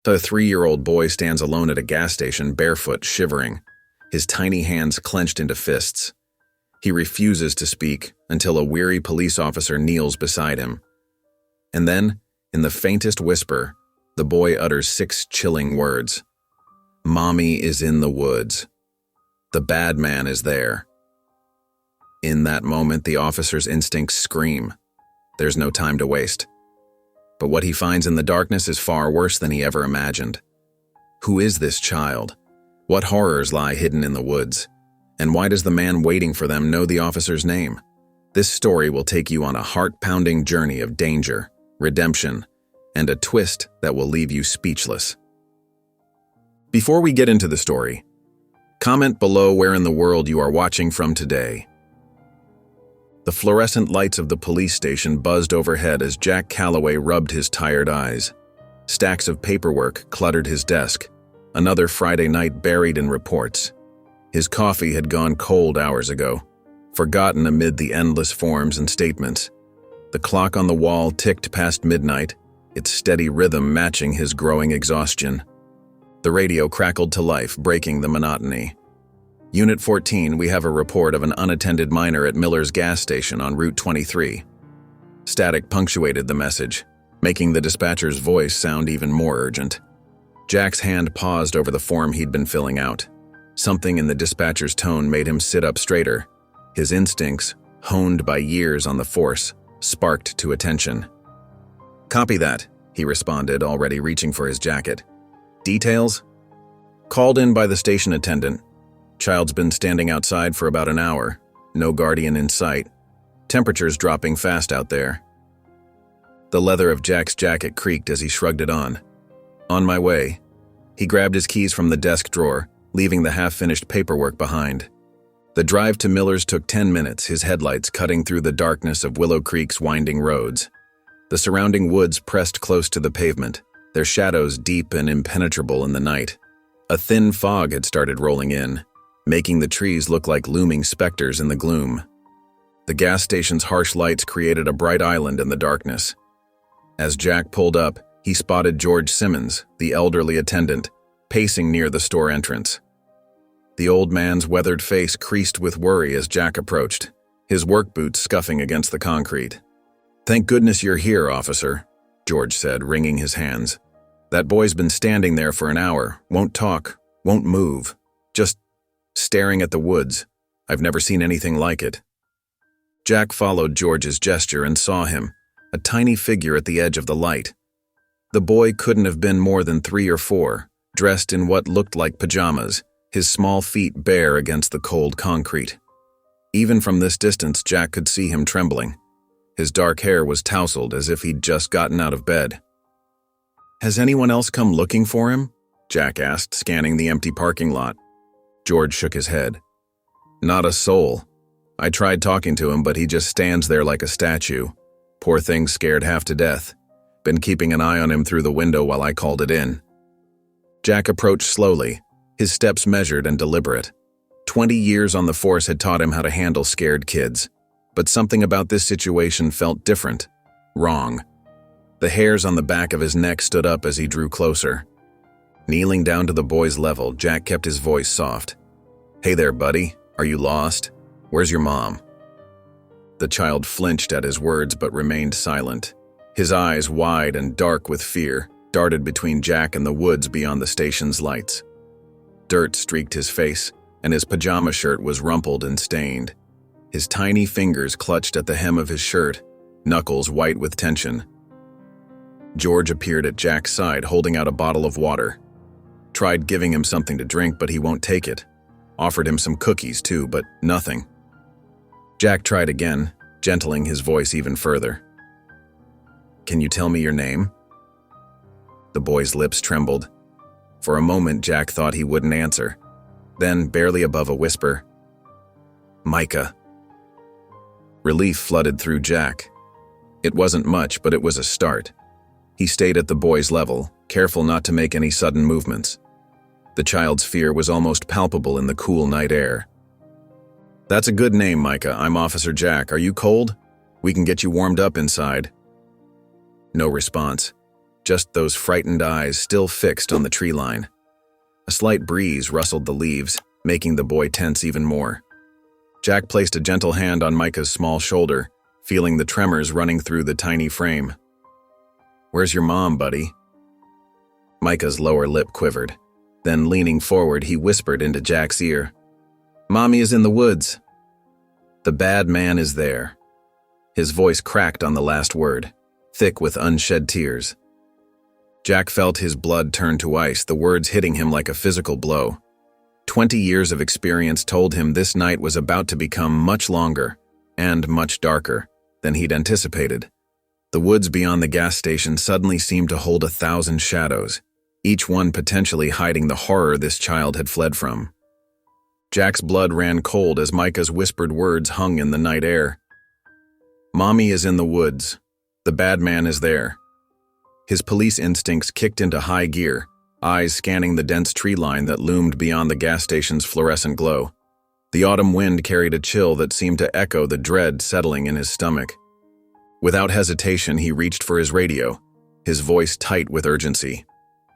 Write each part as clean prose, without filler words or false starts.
The 3-year-old boy stands alone at a gas station, barefoot, shivering, his tiny hands clenched into fists. He refuses to speak until a weary police officer kneels beside him. And then, in the faintest whisper, the boy utters 6 chilling words. "Mommy is in the woods. The bad man is there." In that moment, the officer's instincts scream. There's no time to waste. But what he finds in the darkness is far worse than he ever imagined. Who is this child? What horrors lie hidden in the woods? And why does the man waiting for them know the officer's name? This story will take you on a heart-pounding journey of danger, redemption, and a twist that will leave you speechless. Before we get into the story, comment below where in the world you are watching from today. The fluorescent lights of the police station buzzed overhead as Jack Calloway rubbed his tired eyes. Stacks of paperwork cluttered his desk, another Friday night buried in reports. His coffee had gone cold hours ago, forgotten amid the endless forms and statements. The clock on the wall ticked past midnight, its steady rhythm matching his growing exhaustion. The radio crackled to life, breaking the monotony. "Unit 14, we have a report of an unattended minor at Miller's gas station on Route 23. Static punctuated the message, making the dispatcher's voice sound even more urgent. Jack's hand paused over the form he'd been filling out. Something in the dispatcher's tone made him sit up straighter. His instincts, honed by years on the force, sparked to attention. "Copy that," he responded, already reaching for his jacket. "Details?" "Called in by the station attendant. Child's been standing outside for about an hour. No guardian in sight. Temperature's dropping fast out there." The leather of Jack's jacket creaked as he shrugged it on. "On my way." He grabbed his keys from the desk drawer, leaving the half-finished paperwork behind. The drive to Miller's took 10 minutes, his headlights cutting through the darkness of Willow Creek's winding roads. The surrounding woods pressed close to the pavement, their shadows deep and impenetrable in the night. A thin fog had started rolling in, making the trees look like looming specters in the gloom. The gas station's harsh lights created a bright island in the darkness. As Jack pulled up, he spotted George Simmons, the elderly attendant, pacing near the store entrance. The old man's weathered face creased with worry as Jack approached, his work boots scuffing against the concrete. "Thank goodness you're here, officer," George said, wringing his hands. "That boy's been standing there for an hour, won't talk, won't move, just staring at the woods. I've never seen anything like it." Jack followed George's gesture and saw him, a tiny figure at the edge of the light. The boy couldn't have been more than 3 or 4, dressed in what looked like pajamas, his small feet bare against the cold concrete. Even from this distance, Jack could see him trembling. His dark hair was tousled as if he'd just gotten out of bed. "Has anyone else come looking for him?" Jack asked, scanning the empty parking lot. George shook his head. "Not a soul. I tried talking to him, but he just stands there like a statue. Poor thing, scared half to death. Been keeping an eye on him through the window while I called it in." Jack approached slowly, his steps measured and deliberate. 20 years on the force had taught him how to handle scared kids. But something about this situation felt different, wrong. The hairs on the back of his neck stood up as he drew closer. Kneeling down to the boy's level, Jack kept his voice soft. "Hey there, buddy. Are you lost? Where's your mom?" The child flinched at his words but remained silent. His eyes, wide and dark with fear, darted between Jack and the woods beyond the station's lights. Dirt streaked his face, and his pajama shirt was rumpled and stained. His tiny fingers clutched at the hem of his shirt, knuckles white with tension. George appeared at Jack's side, holding out a bottle of water. Tried giving him something to drink, but he won't take it. Offered him some cookies too, but nothing. Jack tried again, gentling his voice even further. "Can you tell me your name?" The boy's lips trembled. For a moment, Jack thought he wouldn't answer. Then, barely above a whisper, "Micah." Relief flooded through Jack. It wasn't much, but it was a start. He stayed at the boy's level, careful not to make any sudden movements. The child's fear was almost palpable in the cool night air. "That's a good name, Micah. I'm Officer Jack. Are you cold? We can get you warmed up inside." No response. just those frightened eyes still fixed on the tree line. A slight breeze rustled the leaves, making the boy tense even more. Jack placed a gentle hand on Micah's small shoulder, feeling the tremors running through the tiny frame. "Where's your mom, buddy?" Micah's lower lip quivered. Then, leaning forward, he whispered into Jack's ear, "Mommy is in the woods. The bad man is there." His voice cracked on the last word, thick with unshed tears. Jack felt his blood turn to ice, the words hitting him like a physical blow. 20 years of experience told him this night was about to become much longer and much darker than he'd anticipated. The woods beyond the gas station suddenly seemed to hold 1,000 shadows, each one potentially hiding the horror this child had fled from. Jack's blood ran cold as Micah's whispered words hung in the night air. "Mommy is in the woods. The bad man is there." His police instincts kicked into high gear, eyes scanning the dense tree line that loomed beyond the gas station's fluorescent glow. The autumn wind carried a chill that seemed to echo the dread settling in his stomach. Without hesitation, he reached for his radio, his voice tight with urgency.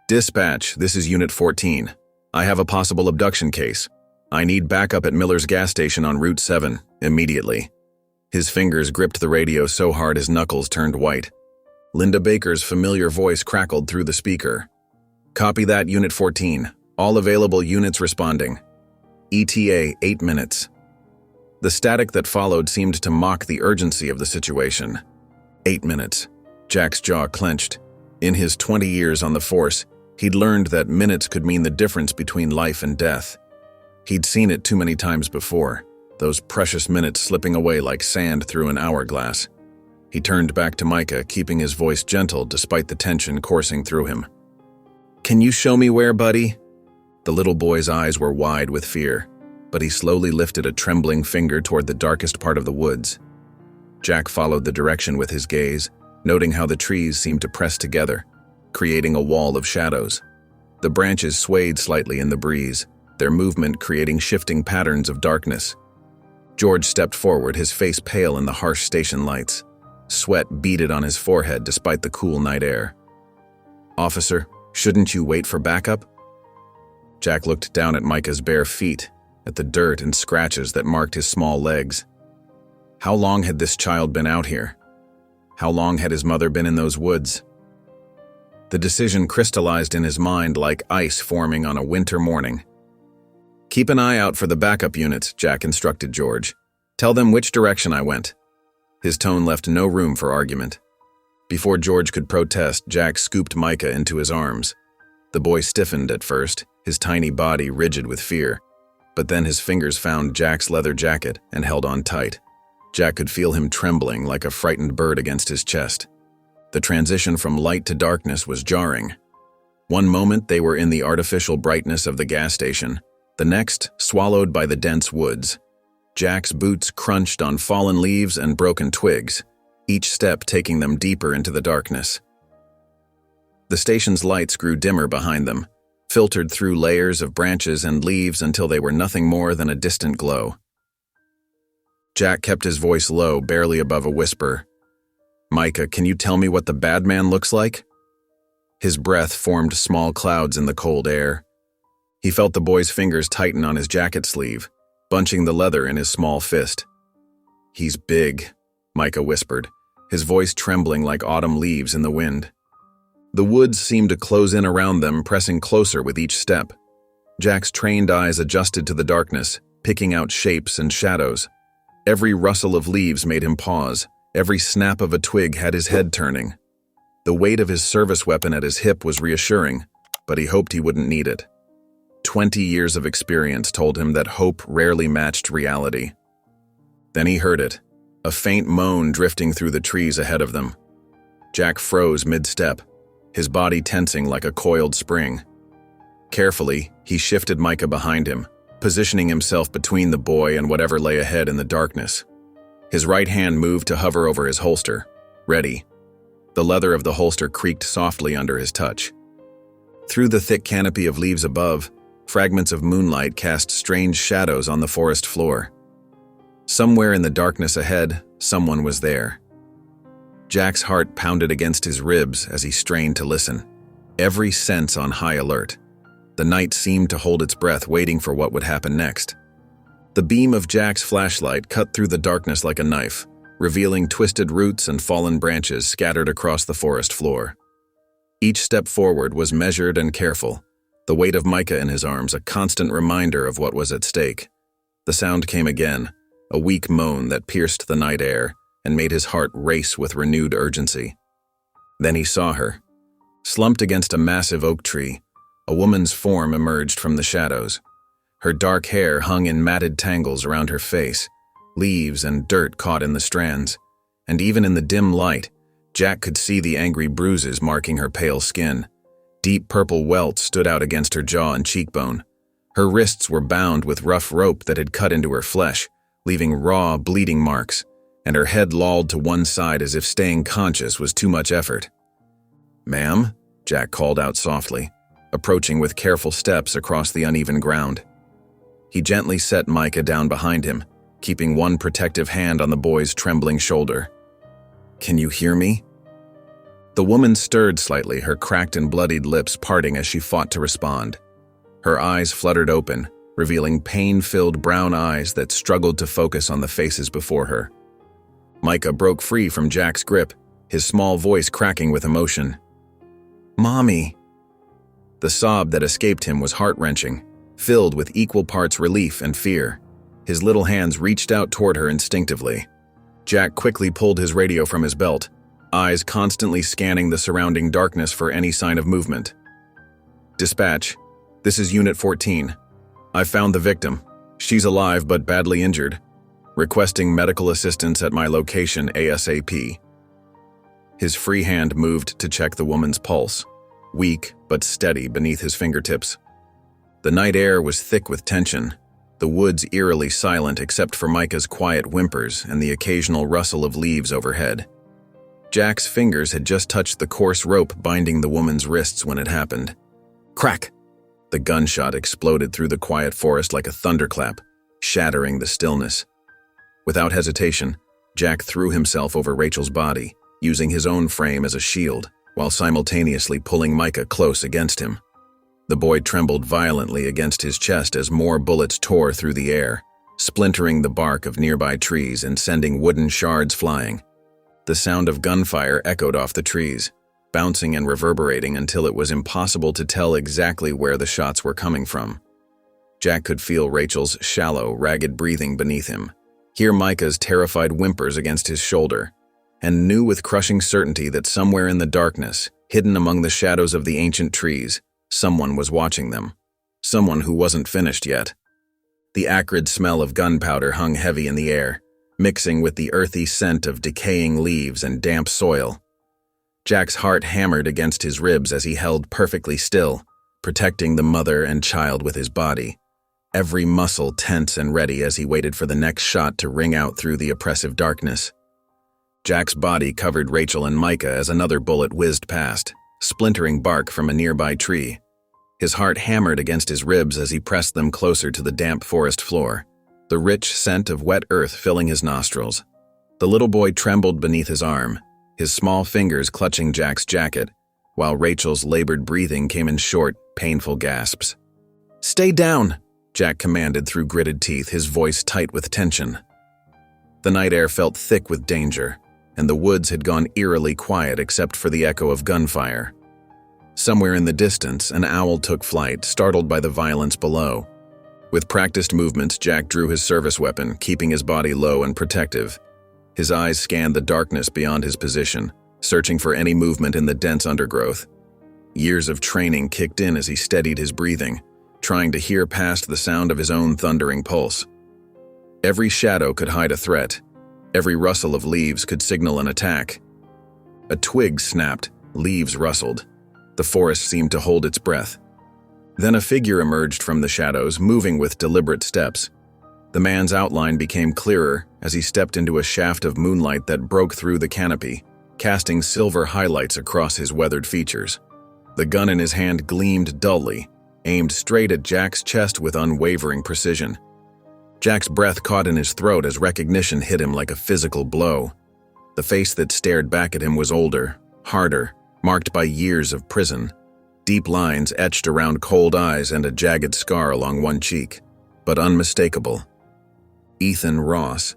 "Dispatch, this is Unit 14. I have a possible abduction case. I need backup at Miller's gas station on Route 7, immediately." His fingers gripped the radio so hard his knuckles turned white. Linda Baker's familiar voice crackled through the speaker. "Copy that, Unit 14. All available units responding. ETA 8 minutes. The static that followed seemed to mock the urgency of the situation. 8 minutes. Jack's jaw clenched. In his 20 years on the force, he'd learned that minutes could mean the difference between life and death. He'd seen it too many times before, those precious minutes slipping away like sand through an hourglass. He turned back to Micah, keeping his voice gentle despite the tension coursing through him. "Can you show me where, buddy?" The little boy's eyes were wide with fear, but he slowly lifted a trembling finger toward the darkest part of the woods. Jack followed the direction with his gaze, noting how the trees seemed to press together, creating a wall of shadows. The branches swayed slightly in the breeze, their movement creating shifting patterns of darkness. George stepped forward, his face pale in the harsh station lights. Sweat beaded on his forehead despite the cool night air. "Officer, shouldn't you wait for backup?" Jack looked down at Micah's bare feet, at the dirt and scratches that marked his small legs. How long had this child been out here? How long had his mother been in those woods? The decision crystallized in his mind like ice forming on a winter morning. "Keep an eye out for the backup units," Jack instructed George. "Tell them which direction I went." His tone left no room for argument. Before George could protest, Jack scooped Micah into his arms. The boy stiffened at first, his tiny body rigid with fear, but then his fingers found Jack's leather jacket and held on tight. Jack could feel him trembling like a frightened bird against his chest. The transition from light to darkness was jarring. One moment they were in the artificial brightness of the gas station, the next swallowed by the dense woods. Jack's boots crunched on fallen leaves and broken twigs, each step taking them deeper into the darkness. The station's lights grew dimmer behind them, filtered through layers of branches and leaves until they were nothing more than a distant glow. Jack kept his voice low, barely above a whisper. "Micah, can you tell me what the bad man looks like?" His breath formed small clouds in the cold air. He felt the boy's fingers tighten on his jacket sleeve, bunching the leather in his small fist. "He's big," Micah whispered, his voice trembling like autumn leaves in the wind. The woods seemed to close in around them, pressing closer with each step. Jack's trained eyes adjusted to the darkness, picking out shapes and shadows. Every rustle of leaves made him pause. Every snap of a twig had his head turning. The weight of his service weapon at his hip was reassuring, but he hoped he wouldn't need it. 20 years of experience told him that hope rarely matched reality. Then he heard it, a faint moan drifting through the trees ahead of them. Jack froze mid-step, his body tensing like a coiled spring. Carefully, he shifted Micah behind him, positioning himself between the boy and whatever lay ahead in the darkness. His right hand moved to hover over his holster, ready. The leather of the holster creaked softly under his touch. Through the thick canopy of leaves above, fragments of moonlight cast strange shadows on the forest floor. Somewhere in the darkness ahead, someone was there. Jack's heart pounded against his ribs as he strained to listen, every sense on high alert. The night seemed to hold its breath, waiting for what would happen next. The beam of Jack's flashlight cut through the darkness like a knife, revealing twisted roots and fallen branches scattered across the forest floor. Each step forward was measured and careful, the weight of Micah in his arms a constant reminder of what was at stake. The sound came again, a weak moan that pierced the night air and made his heart race with renewed urgency. Then he saw her. Slumped against a massive oak tree, a woman's form emerged from the shadows. Her dark hair hung in matted tangles around her face, leaves and dirt caught in the strands, and even in the dim light, Jack could see the angry bruises marking her pale skin. Deep purple welts stood out against her jaw and cheekbone. Her wrists were bound with rough rope that had cut into her flesh, leaving raw, bleeding marks, and her head lolled to one side as if staying conscious was too much effort. "Ma'am?" Jack called out softly, approaching with careful steps across the uneven ground. He gently set Micah down behind him, keeping one protective hand on the boy's trembling shoulder. "Can you hear me?" The woman stirred slightly, her cracked and bloodied lips parting as she fought to respond. Her eyes fluttered open, revealing pain-filled brown eyes that struggled to focus on the faces before her. Micah broke free from Jack's grip, his small voice cracking with emotion. "Mommy!" The sob that escaped him was heart-wrenching, filled with equal parts relief and fear. His little hands reached out toward her instinctively. Jack quickly pulled his radio from his belt, eyes constantly scanning the surrounding darkness for any sign of movement. "Dispatch, this is Unit 14. I found the victim. She's alive but badly injured. Requesting medical assistance at my location ASAP." His free hand moved to check the woman's pulse, weak but steady beneath his fingertips. The night air was thick with tension, the woods eerily silent except for Micah's quiet whimpers and the occasional rustle of leaves overhead. Jack's fingers had just touched the coarse rope binding the woman's wrists when it happened. Crack! The gunshot exploded through the quiet forest like a thunderclap, shattering the stillness. Without hesitation, Jack threw himself over Rachel's body, using his own frame as a shield, while simultaneously pulling Micah close against him. The boy trembled violently against his chest as more bullets tore through the air, splintering the bark of nearby trees and sending wooden shards flying. The sound of gunfire echoed off the trees, bouncing and reverberating until it was impossible to tell exactly where the shots were coming from. Jack could feel Rachel's shallow, ragged breathing beneath him, hear Micah's terrified whimpers against his shoulder, and knew with crushing certainty that somewhere in the darkness, hidden among the shadows of the ancient trees, someone was watching them. Someone who wasn't finished yet. The acrid smell of gunpowder hung heavy in the air, mixing with the earthy scent of decaying leaves and damp soil. Jack's heart hammered against his ribs as he held perfectly still, protecting the mother and child with his body, every muscle tense and ready as he waited for the next shot to ring out through the oppressive darkness. Jack's body covered Rachel and Micah as another bullet whizzed past, splintering bark from a nearby tree. His heart hammered against his ribs as he pressed them closer to the damp forest floor, the rich scent of wet earth filling his nostrils. The little boy trembled beneath his arm, his small fingers clutching Jack's jacket, while Rachel's labored breathing came in short, painful gasps. "Stay down!" Jack commanded through gritted teeth, his voice tight with tension. The night air felt thick with danger, and the woods had gone eerily quiet except for the echo of gunfire. Somewhere in the distance, an owl took flight, startled by the violence below. With practiced movements, Jack drew his service weapon, keeping his body low and protective. His eyes scanned the darkness beyond his position, searching for any movement in the dense undergrowth. Years of training kicked in as he steadied his breathing, trying to hear past the sound of his own thundering pulse. Every shadow could hide a threat. Every rustle of leaves could signal an attack. A twig snapped, leaves rustled. The forest seemed to hold its breath. Then a figure emerged from the shadows, moving with deliberate steps. The man's outline became clearer as he stepped into a shaft of moonlight that broke through the canopy, casting silver highlights across his weathered features. The gun in his hand gleamed dully, aimed straight at Jack's chest with unwavering precision. Jack's breath caught in his throat as recognition hit him like a physical blow. The face that stared back at him was older, harder, marked by years of prison. Deep lines etched around cold eyes and a jagged scar along one cheek, but unmistakable. Ethan Ross.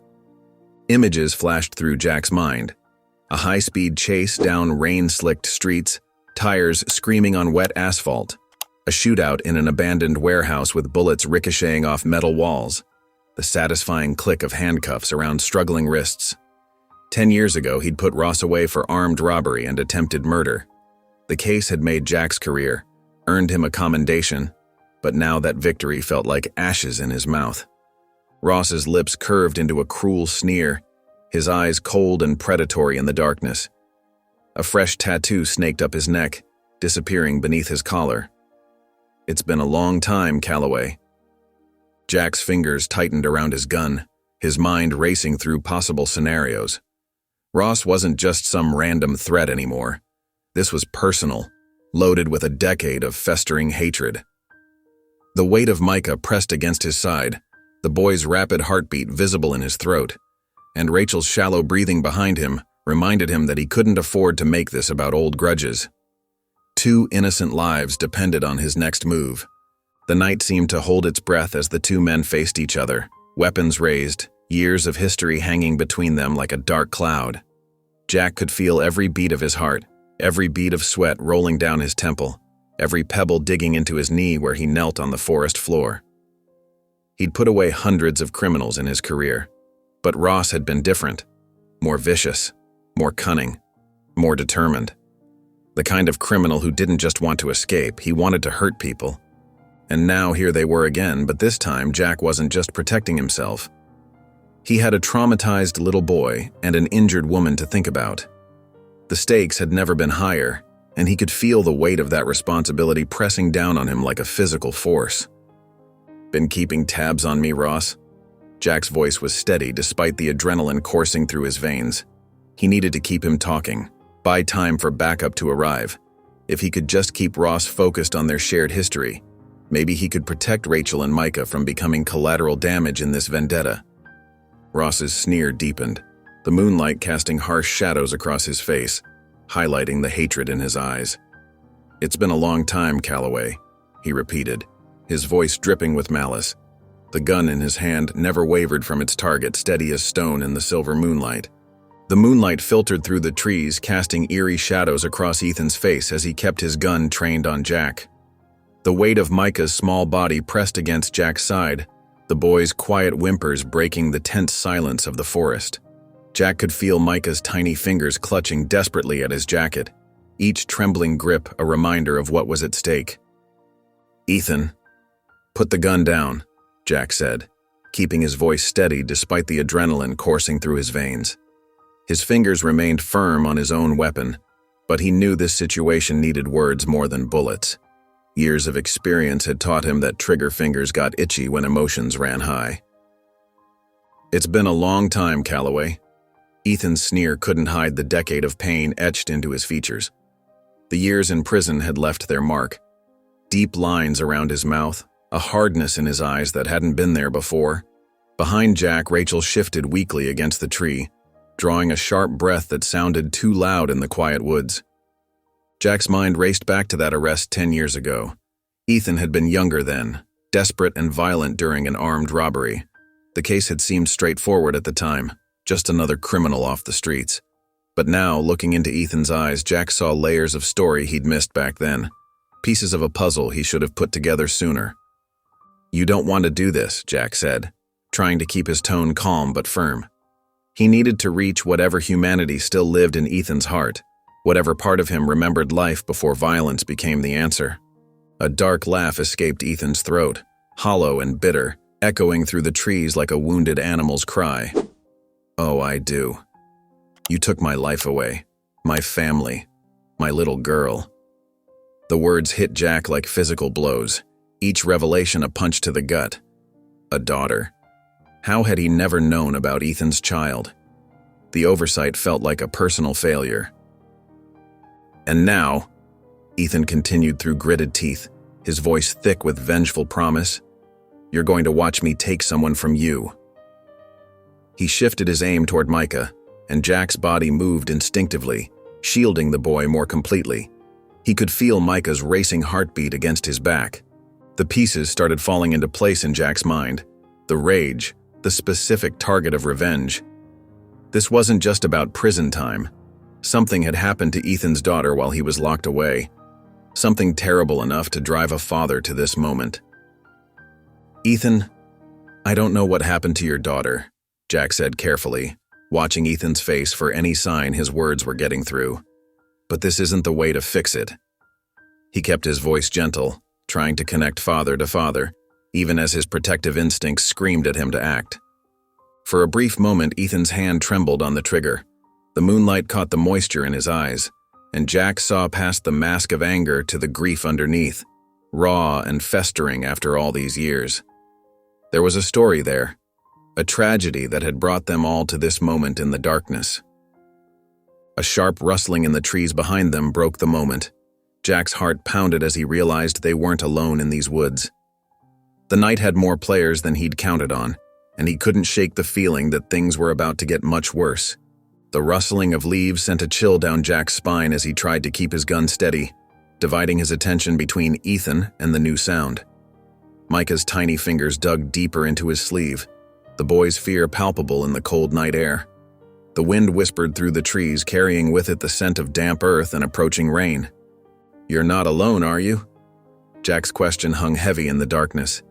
Images flashed through Jack's mind. A high-speed chase down rain-slicked streets, tires screaming on wet asphalt. A shootout in an abandoned warehouse with bullets ricocheting off metal walls. The satisfying click of handcuffs around struggling wrists. 10 years ago, he'd put Ross away for armed robbery and attempted murder. The case had made Jack's career, earned him a commendation, but now that victory felt like ashes in his mouth. Ross's lips curved into a cruel sneer, his eyes cold and predatory in the darkness. A fresh tattoo snaked up his neck, disappearing beneath his collar. "It's been a long time, Calloway." Jack's fingers tightened around his gun, his mind racing through possible scenarios. Ross wasn't just some random threat anymore. This was personal, loaded with a decade of festering hatred. The weight of Micah pressed against his side, the boy's rapid heartbeat visible in his throat, and Rachel's shallow breathing behind him reminded him that he couldn't afford to make this about old grudges. 2 innocent lives depended on his next move. The night seemed to hold its breath as the 2 men faced each other, weapons raised, years of history hanging between them like a dark cloud. Jack could feel every beat of his heart, every bead of sweat rolling down his temple, every pebble digging into his knee where he knelt on the forest floor. He'd put away hundreds of criminals in his career, but Ross had been different, more vicious, more cunning, more determined. The kind of criminal who didn't just want to escape, he wanted to hurt people. And now here they were again, but this time Jack wasn't just protecting himself. He had a traumatized little boy and an injured woman to think about. The stakes had never been higher, and he could feel the weight of that responsibility pressing down on him like a physical force. "Been keeping tabs on me, Ross?" Jack's voice was steady despite the adrenaline coursing through his veins. He needed to keep him talking, buy time for backup to arrive. If he could just keep Ross focused on their shared history, maybe he could protect Rachel and Micah from becoming collateral damage in this vendetta. Ross's sneer deepened, the moonlight casting harsh shadows across his face, highlighting the hatred in his eyes. "It's been a long time, Calloway," he repeated, his voice dripping with malice. The gun in his hand never wavered from its target, steady as stone in the silver moonlight. The moonlight filtered through the trees, casting eerie shadows across Ethan's face as he kept his gun trained on Jack. The weight of Micah's small body pressed against Jack's side, the boy's quiet whimpers breaking the tense silence of the forest. Jack could feel Micah's tiny fingers clutching desperately at his jacket, each trembling grip a reminder of what was at stake. "Ethan, put the gun down," Jack said, keeping his voice steady despite the adrenaline coursing through his veins. His fingers remained firm on his own weapon, but he knew this situation needed words more than bullets. Years of experience had taught him that trigger fingers got itchy when emotions ran high. "It's been a long time, Calloway." Ethan's sneer couldn't hide the decade of pain etched into his features. The years in prison had left their mark. Deep lines around his mouth, a hardness in his eyes that hadn't been there before. Behind Jack, Rachel shifted weakly against the tree, drawing a sharp breath that sounded too loud in the quiet woods. Jack's mind raced back to that arrest 10 years ago. Ethan had been younger then, desperate and violent during an armed robbery. The case had seemed straightforward at the time, just another criminal off the streets. But now, looking into Ethan's eyes, Jack saw layers of story he'd missed back then, pieces of a puzzle he should have put together sooner. "You don't want to do this," Jack said, trying to keep his tone calm but firm. He needed to reach whatever humanity still lived in Ethan's heart, whatever part of him remembered life before violence became the answer. A dark laugh escaped Ethan's throat, hollow and bitter, echoing through the trees like a wounded animal's cry. "Oh, I do. You took my life away, my family, my little girl." The words hit Jack like physical blows, each revelation a punch to the gut. A daughter. How had he never known about Ethan's child? The oversight felt like a personal failure. "And now," Ethan continued through gritted teeth, his voice thick with vengeful promise, "you're going to watch me take someone from you." He shifted his aim toward Micah, and Jack's body moved instinctively, shielding the boy more completely. He could feel Micah's racing heartbeat against his back. The pieces started falling into place in Jack's mind. The rage, the specific target of revenge. This wasn't just about prison time. Something had happened to Ethan's daughter while he was locked away. Something terrible enough to drive a father to this moment. "Ethan, I don't know what happened to your daughter," Jack said carefully, watching Ethan's face for any sign his words were getting through. "But this isn't the way to fix it." He kept his voice gentle, trying to connect father to father, even as his protective instincts screamed at him to act. For a brief moment, Ethan's hand trembled on the trigger. The moonlight caught the moisture in his eyes, and Jack saw past the mask of anger to the grief underneath, raw and festering after all these years. There was a story there, a tragedy that had brought them all to this moment in the darkness. A sharp rustling in the trees behind them broke the moment. Jack's heart pounded as he realized they weren't alone in these woods. The night had more players than he'd counted on, and he couldn't shake the feeling that things were about to get much worse. The rustling of leaves sent a chill down Jack's spine as he tried to keep his gun steady, dividing his attention between Ethan and the new sound. Micah's tiny fingers dug deeper into his sleeve, the boy's fear palpable in the cold night air. The wind whispered through the trees, carrying with it the scent of damp earth and approaching rain. "You're not alone, are you?" Jack's question hung heavy in the darkness.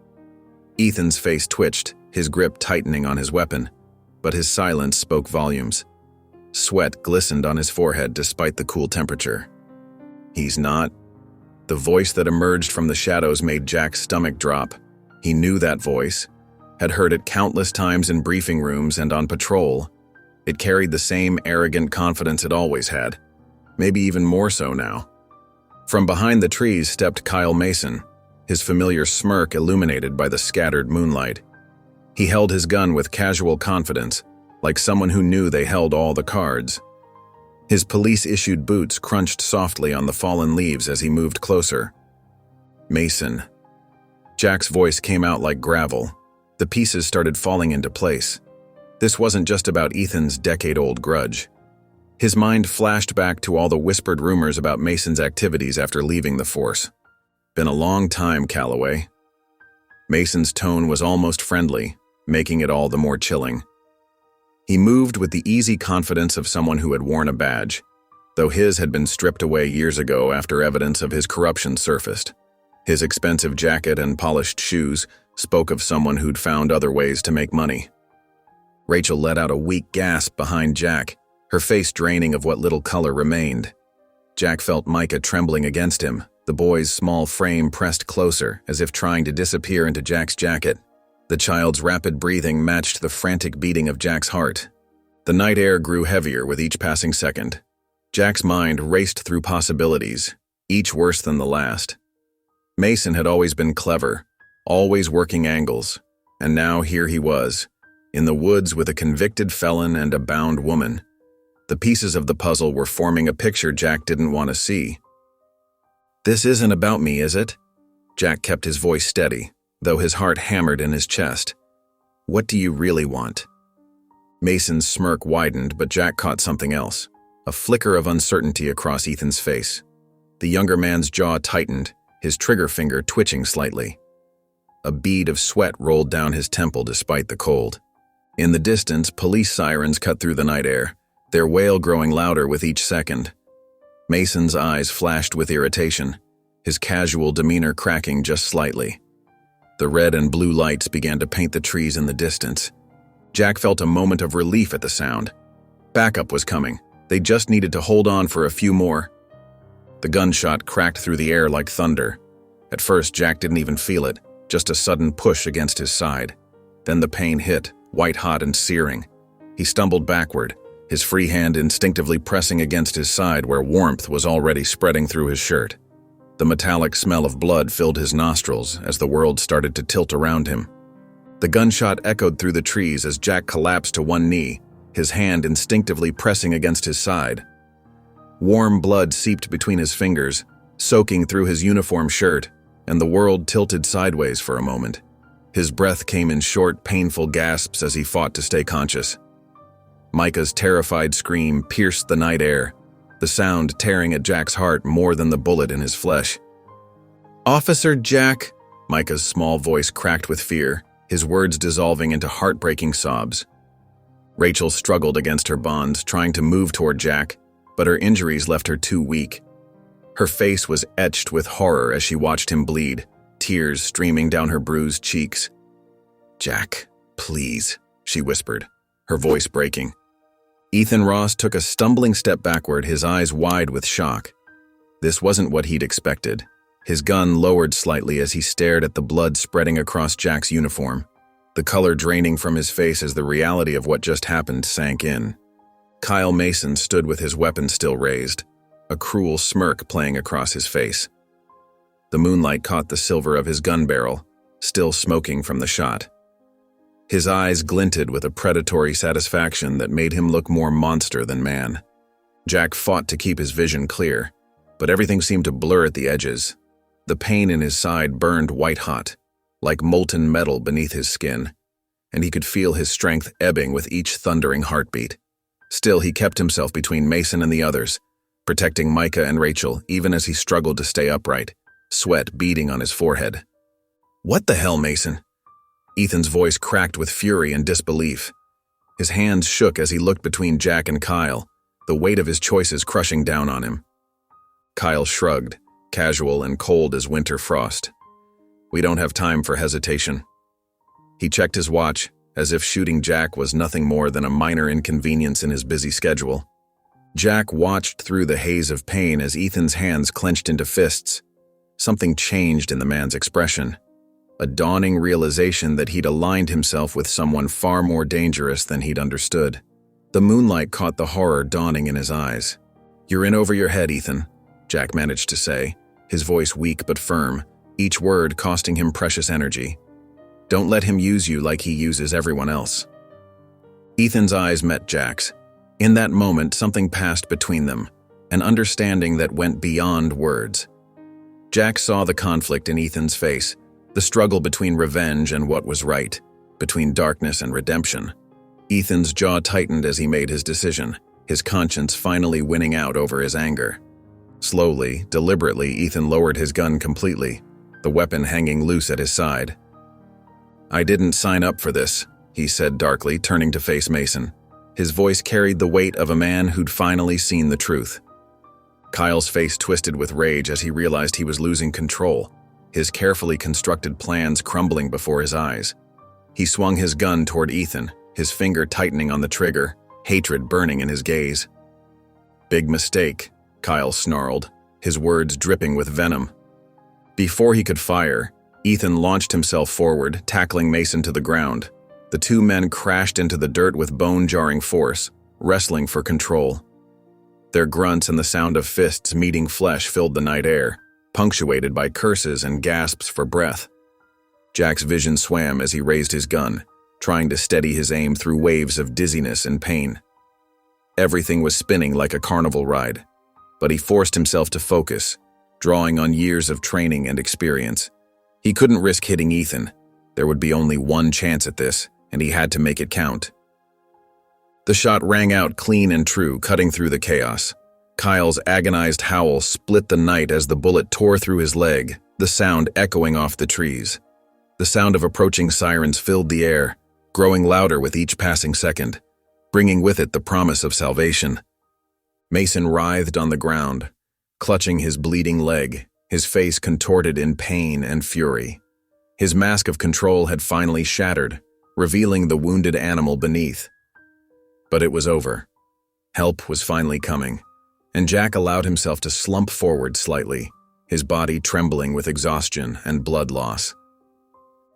Ethan's face twitched, his grip tightening on his weapon, but his silence spoke volumes. Sweat glistened on his forehead despite the cool temperature. "He's not." The voice that emerged from the shadows made Jack's stomach drop. He knew that voice, had heard it countless times in briefing rooms and on patrol. It carried the same arrogant confidence it always had, maybe even more so now. From behind the trees stepped Kyle Mason, his familiar smirk illuminated by the scattered moonlight. He held his gun with casual confidence, like someone who knew they held all the cards. His police-issued boots crunched softly on the fallen leaves as he moved closer. "Mason." Jack's voice came out like gravel. The pieces started falling into place. This wasn't just about Ethan's decade-old grudge. His mind flashed back to all the whispered rumors about Mason's activities after leaving the force. "Been a long time, Calloway." Mason's tone was almost friendly, making it all the more chilling. He moved with the easy confidence of someone who had worn a badge, though his had been stripped away years ago after evidence of his corruption surfaced. His expensive jacket and polished shoes spoke of someone who'd found other ways to make money. Rachel let out a weak gasp behind Jack, her face draining of what little color remained. Jack felt Micah trembling against him, the boy's small frame pressed closer, as if trying to disappear into Jack's jacket. The child's rapid breathing matched the frantic beating of Jack's heart. The night air grew heavier with each passing second. Jack's mind raced through possibilities, each worse than the last. Mason had always been clever, always working angles, and now here he was, in the woods with a convicted felon and a bound woman. The pieces of the puzzle were forming a picture Jack didn't want to see. "This isn't about me, is it?" Jack kept his voice steady, though his heart hammered in his chest. "What do you really want?" Mason's smirk widened, but Jack caught something else, a flicker of uncertainty across Ethan's face. The younger man's jaw tightened, his trigger finger twitching slightly. A bead of sweat rolled down his temple despite the cold. In the distance, police sirens cut through the night air, their wail growing louder with each second. Mason's eyes flashed with irritation, his casual demeanor cracking just slightly. The red and blue lights began to paint the trees in the distance. Jack felt a moment of relief at the sound. Backup was coming. They just needed to hold on for a few more. The gunshot cracked through the air like thunder. At first, Jack didn't even feel it, just a sudden push against his side. Then the pain hit, white-hot and searing. He stumbled backward, his free hand instinctively pressing against his side where warmth was already spreading through his shirt. The metallic smell of blood filled his nostrils as the world started to tilt around him. The gunshot echoed through the trees as Jack collapsed to one knee, his hand instinctively pressing against his side. Warm blood seeped between his fingers, soaking through his uniform shirt, and the world tilted sideways for a moment. His breath came in short, painful gasps as he fought to stay conscious. Micah's terrified scream pierced the night air, the sound tearing at Jack's heart more than the bullet in his flesh. "Officer Jack," Micah's small voice cracked with fear, his words dissolving into heartbreaking sobs. Rachel struggled against her bonds, trying to move toward Jack, but her injuries left her too weak. Her face was etched with horror as she watched him bleed, tears streaming down her bruised cheeks. "Jack, please," she whispered, her voice breaking. Ethan Ross took a stumbling step backward, his eyes wide with shock. This wasn't what he'd expected. His gun lowered slightly as he stared at the blood spreading across Jack's uniform, the color draining from his face as the reality of what just happened sank in. Kyle Mason stood with his weapon still raised, a cruel smirk playing across his face. The moonlight caught the silver of his gun barrel, still smoking from the shot. His eyes glinted with a predatory satisfaction that made him look more monster than man. Jack fought to keep his vision clear, but everything seemed to blur at the edges. The pain in his side burned white-hot, like molten metal beneath his skin, and he could feel his strength ebbing with each thundering heartbeat. Still, he kept himself between Mason and the others, protecting Micah and Rachel even as he struggled to stay upright, sweat beading on his forehead. "What the hell, Mason?" Ethan's voice cracked with fury and disbelief. His hands shook as he looked between Jack and Kyle, the weight of his choices crushing down on him. Kyle shrugged, casual and cold as winter frost. "We don't have time for hesitation." He checked his watch, as if shooting Jack was nothing more than a minor inconvenience in his busy schedule. Jack watched through the haze of pain as Ethan's hands clenched into fists. Something changed in the man's expression. A dawning realization that he'd aligned himself with someone far more dangerous than he'd understood. The moonlight caught the horror dawning in his eyes. "You're in over your head, Ethan," Jack managed to say, his voice weak but firm, each word costing him precious energy. "Don't let him use you like he uses everyone else." Ethan's eyes met Jack's. In that moment, something passed between them, an understanding that went beyond words. Jack saw the conflict in Ethan's face, the struggle between revenge and what was right, between darkness and redemption. Ethan's jaw tightened as he made his decision, his conscience finally winning out over his anger. Slowly, deliberately, Ethan lowered his gun completely, the weapon hanging loose at his side. "I didn't sign up for this," he said darkly, turning to face Mason. His voice carried the weight of a man who'd finally seen the truth. Kyle's face twisted with rage as he realized he was losing control, his carefully constructed plans crumbling before his eyes. He swung his gun toward Ethan, his finger tightening on the trigger, hatred burning in his gaze. "Big mistake," Kyle snarled, his words dripping with venom. Before he could fire, Ethan launched himself forward, tackling Mason to the ground. The two men crashed into the dirt with bone-jarring force, wrestling for control. Their grunts and the sound of fists meeting flesh filled the night air, punctuated by curses and gasps for breath. Jack's vision swam as he raised his gun, trying to steady his aim through waves of dizziness and pain. Everything was spinning like a carnival ride, but he forced himself to focus, drawing on years of training and experience. He couldn't risk hitting Ethan. There would be only one chance at this, and he had to make it count. The shot rang out clean and true, cutting through the chaos. Kyle's agonized howl split the night as the bullet tore through his leg, the sound echoing off the trees. The sound of approaching sirens filled the air, growing louder with each passing second, bringing with it the promise of salvation. Mason writhed on the ground, clutching his bleeding leg, his face contorted in pain and fury. His mask of control had finally shattered, revealing the wounded animal beneath. But it was over. Help was finally coming, and Jack allowed himself to slump forward slightly, his body trembling with exhaustion and blood loss.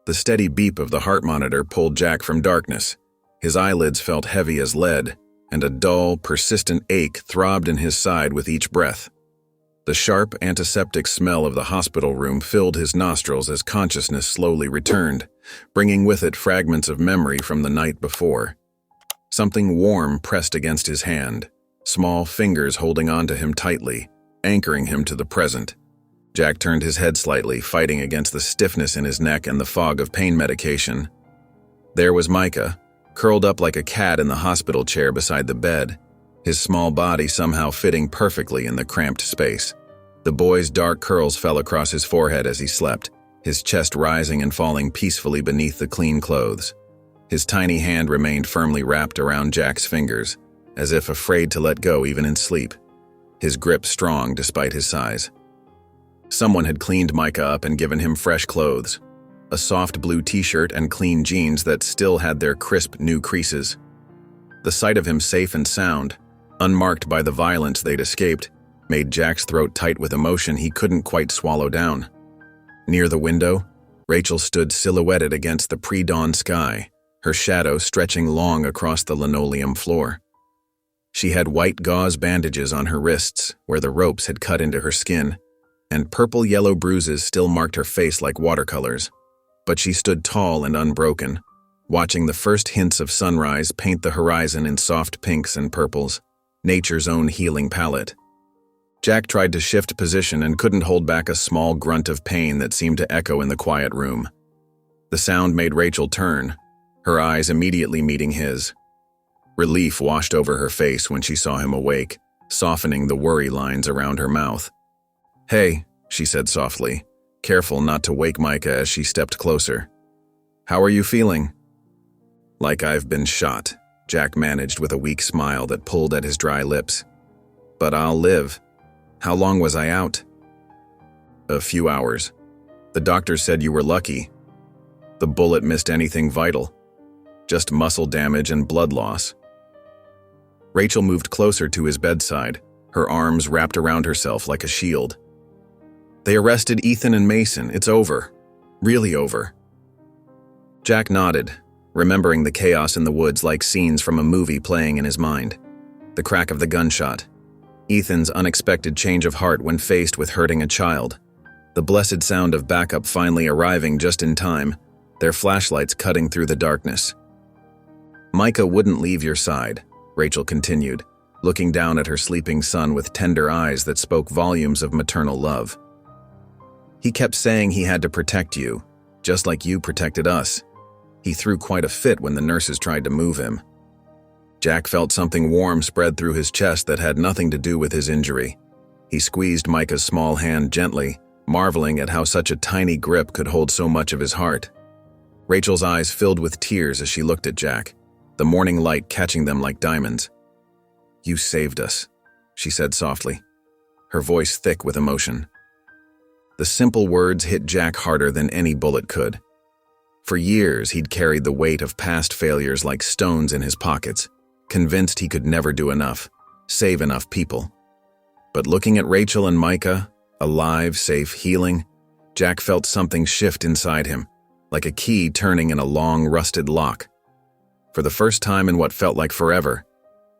The steady beep of the heart monitor pulled Jack from darkness. His eyelids felt heavy as lead, and a dull, persistent ache throbbed in his side with each breath. The sharp, antiseptic smell of the hospital room filled his nostrils as consciousness slowly returned, bringing with it fragments of memory from the night before. Something warm pressed against his hand, small fingers holding onto him tightly, anchoring him to the present. Jack turned his head slightly, fighting against the stiffness in his neck and the fog of pain medication. There was Micah, curled up like a cat in the hospital chair beside the bed, his small body somehow fitting perfectly in the cramped space. The boy's dark curls fell across his forehead as he slept, his chest rising and falling peacefully beneath the clean clothes. His tiny hand remained firmly wrapped around Jack's fingers, as if afraid to let go even in sleep, his grip strong despite his size. Someone had cleaned Micah up and given him fresh clothes, a soft blue t-shirt and clean jeans that still had their crisp new creases. The sight of him safe and sound, unmarked by the violence they'd escaped, made Jack's throat tight with emotion he couldn't quite swallow down. Near the window, Rachel stood silhouetted against the pre-dawn sky, her shadow stretching long across the linoleum floor. She had white gauze bandages on her wrists where the ropes had cut into her skin, and purple-yellow bruises still marked her face like watercolors. But she stood tall and unbroken, watching the first hints of sunrise paint the horizon in soft pinks and purples, nature's own healing palette. Jack tried to shift position and couldn't hold back a small grunt of pain that seemed to echo in the quiet room. The sound made Rachel turn, her eyes immediately meeting his. Relief washed over her face when she saw him awake, softening the worry lines around her mouth. "Hey," she said softly, careful not to wake Micah as she stepped closer. "How are you feeling?" "Like I've been shot," Jack managed with a weak smile that pulled at his dry lips. "But I'll live. How long was I out?" "A few hours. The doctor said you were lucky. The bullet missed anything vital. Just muscle damage and blood loss." Rachel moved closer to his bedside, her arms wrapped around herself like a shield. "They arrested Ethan and Mason. It's over. Really over." Jack nodded, remembering the chaos in the woods like scenes from a movie playing in his mind. The crack of the gunshot, Ethan's unexpected change of heart when faced with hurting a child, the blessed sound of backup finally arriving just in time, their flashlights cutting through the darkness. "Micah wouldn't leave your side," Rachel continued, looking down at her sleeping son with tender eyes that spoke volumes of maternal love. "He kept saying he had to protect you, just like you protected us. He threw quite a fit when the nurses tried to move him." Jack felt something warm spread through his chest that had nothing to do with his injury. He squeezed Micah's small hand gently, marveling at how such a tiny grip could hold so much of his heart. Rachel's eyes filled with tears as she looked at Jack, the morning light catching them like diamonds. "You saved us," she said softly, her voice thick with emotion. The simple words hit Jack harder than any bullet could. For years, he'd carried the weight of past failures like stones in his pockets, convinced he could never do enough, save enough people. But looking at Rachel and Micah, alive, safe, healing, Jack felt something shift inside him, like a key turning in a long, rusted lock. For the first time in what felt like forever,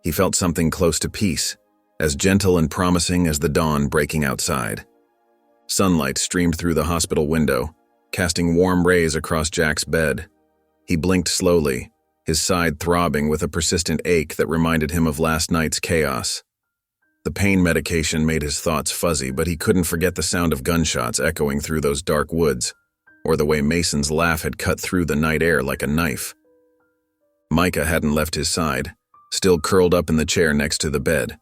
he felt something close to peace, as gentle and promising as the dawn breaking outside. Sunlight streamed through the hospital window, casting warm rays across Jack's bed. He blinked slowly, his side throbbing with a persistent ache that reminded him of last night's chaos. The pain medication made his thoughts fuzzy, but he couldn't forget the sound of gunshots echoing through those dark woods, or the way Mason's laugh had cut through the night air like a knife. Micah hadn't left his side, still curled up in the chair next to the bed.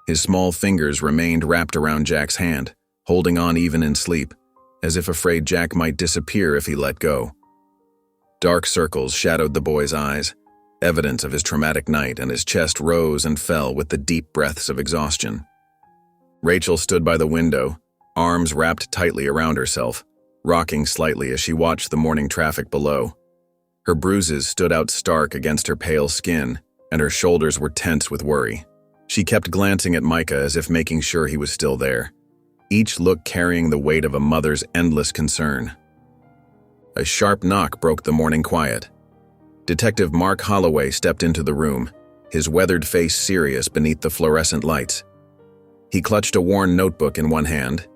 His small fingers remained wrapped around Jack's hand, holding on even in sleep, as if afraid Jack might disappear if he let go. Dark circles shadowed the boy's eyes, evidence of his traumatic night, and his chest rose and fell with the deep breaths of exhaustion. Rachel stood by the window, arms wrapped tightly around herself, rocking slightly as she watched the morning traffic below. Her bruises stood out stark against her pale skin, and her shoulders were tense with worry. She kept glancing at Micah as if making sure he was still there, each look carrying the weight of a mother's endless concern. A sharp knock broke the morning quiet. Detective Mark Holloway stepped into the room, his weathered face serious beneath the fluorescent lights. He clutched a worn notebook in one hand,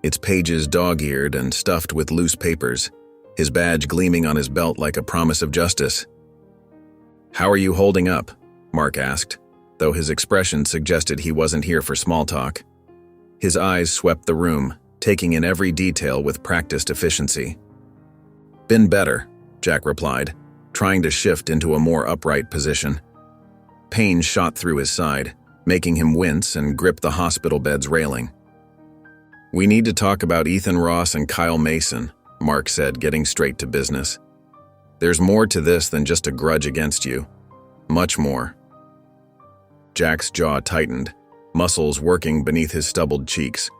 its pages dog-eared and stuffed with loose papers, his badge gleaming on his belt like a promise of justice. "How are you holding up?" Mark asked, though his expression suggested he wasn't here for small talk. His eyes swept the room, taking in every detail with practiced efficiency. "Been better," Jack replied, trying to shift into a more upright position. Pain shot through his side, making him wince and grip the hospital bed's railing. "We need to talk about Ethan Ross and Kyle Mason," Mark said, getting straight to business. "There's more to this than just a grudge against you. Much more." Jack's jaw tightened, muscles working beneath his stubbled cheeks.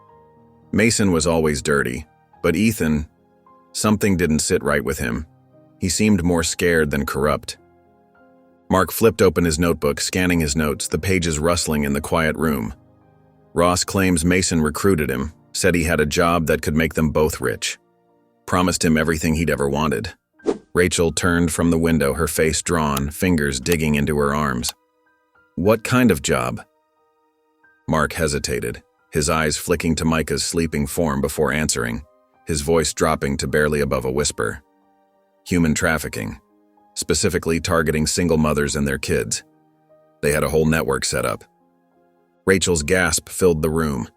Mason was always dirty, but Ethan, something didn't sit right with him. He seemed more scared than corrupt. Mark flipped open his notebook, scanning his notes, the pages rustling in the quiet room. Ross claims Mason recruited him, said he had a job that could make them both rich. Promised him everything he'd ever wanted. Rachel turned from the window, her face drawn, fingers digging into her arms. "What kind of job?" Mark hesitated, his eyes flicking to Micah's sleeping form before answering, his voice dropping to barely above a whisper. "Human trafficking, specifically targeting single mothers and their kids. They had a whole network set up." Rachel's gasp filled the room.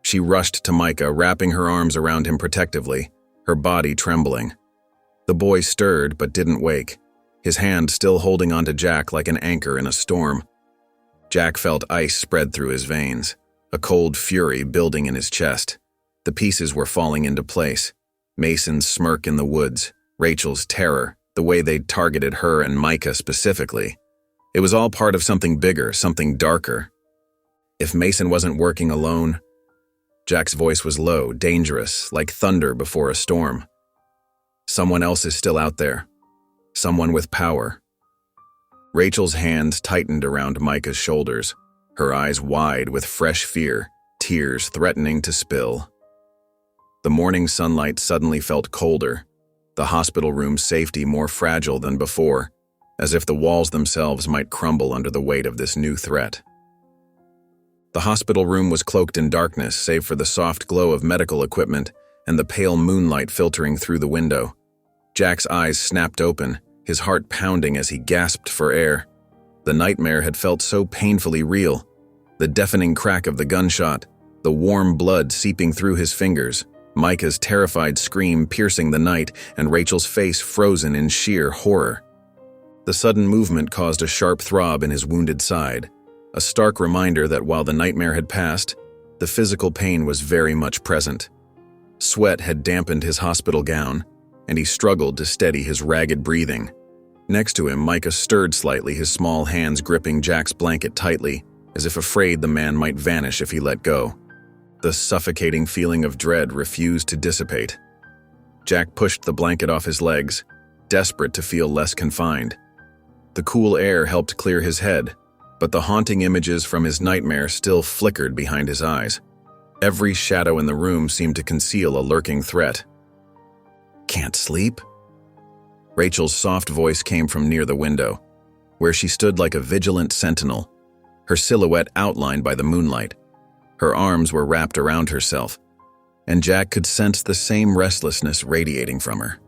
She rushed to Micah, wrapping her arms around him protectively, her body trembling. The boy stirred but didn't wake, his hand still holding onto Jack like an anchor in a storm. Jack felt ice spread through his veins, a cold fury building in his chest. The pieces were falling into place. Mason's smirk in the woods, Rachel's terror, the way they'd targeted her and Micah specifically. It was all part of something bigger, something darker. If Mason wasn't working alone... Jack's voice was low, dangerous, like thunder before a storm. Someone else is still out there. Someone with power. Rachel's hands tightened around Micah's shoulders, her eyes wide with fresh fear, tears threatening to spill. The morning sunlight suddenly felt colder, the hospital room's safety more fragile than before, as if the walls themselves might crumble under the weight of this new threat. The hospital room was cloaked in darkness save for the soft glow of medical equipment and the pale moonlight filtering through the window. Jack's eyes snapped open, his heart pounding as he gasped for air. The nightmare had felt so painfully real. The deafening crack of the gunshot, the warm blood seeping through his fingers, Micah's terrified scream piercing the night, and Rachel's face frozen in sheer horror. The sudden movement caused a sharp throb in his wounded side, a stark reminder that while the nightmare had passed, the physical pain was very much present. Sweat had dampened his hospital gown, and he struggled to steady his ragged breathing. Next to him, Micah stirred slightly, his small hands gripping Jack's blanket tightly, as if afraid the man might vanish if he let go. The suffocating feeling of dread refused to dissipate. Jack pushed the blanket off his legs, desperate to feel less confined. The cool air helped clear his head, but the haunting images from his nightmare still flickered behind his eyes. Every shadow in the room seemed to conceal a lurking threat. "Can't sleep?" Rachel's soft voice came from near the window, where she stood like a vigilant sentinel, her silhouette outlined by the moonlight. Her arms were wrapped around herself, and Jack could sense the same restlessness radiating from her.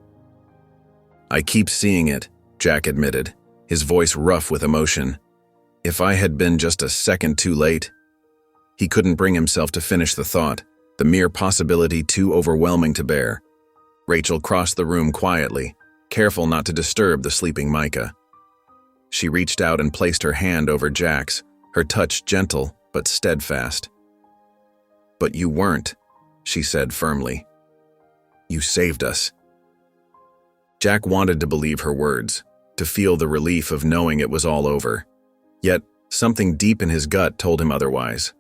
"I keep seeing it," Jack admitted, his voice rough with emotion. "If I had been just a second too late..." He couldn't bring himself to finish the thought, the mere possibility too overwhelming to bear. Rachel crossed the room quietly, careful not to disturb the sleeping Micah. She reached out and placed her hand over Jack's, her touch gentle but steadfast. "But you weren't," she said firmly. "You saved us." Jack wanted to believe her words, to feel the relief of knowing it was all over. Yet, something deep in his gut told him otherwise.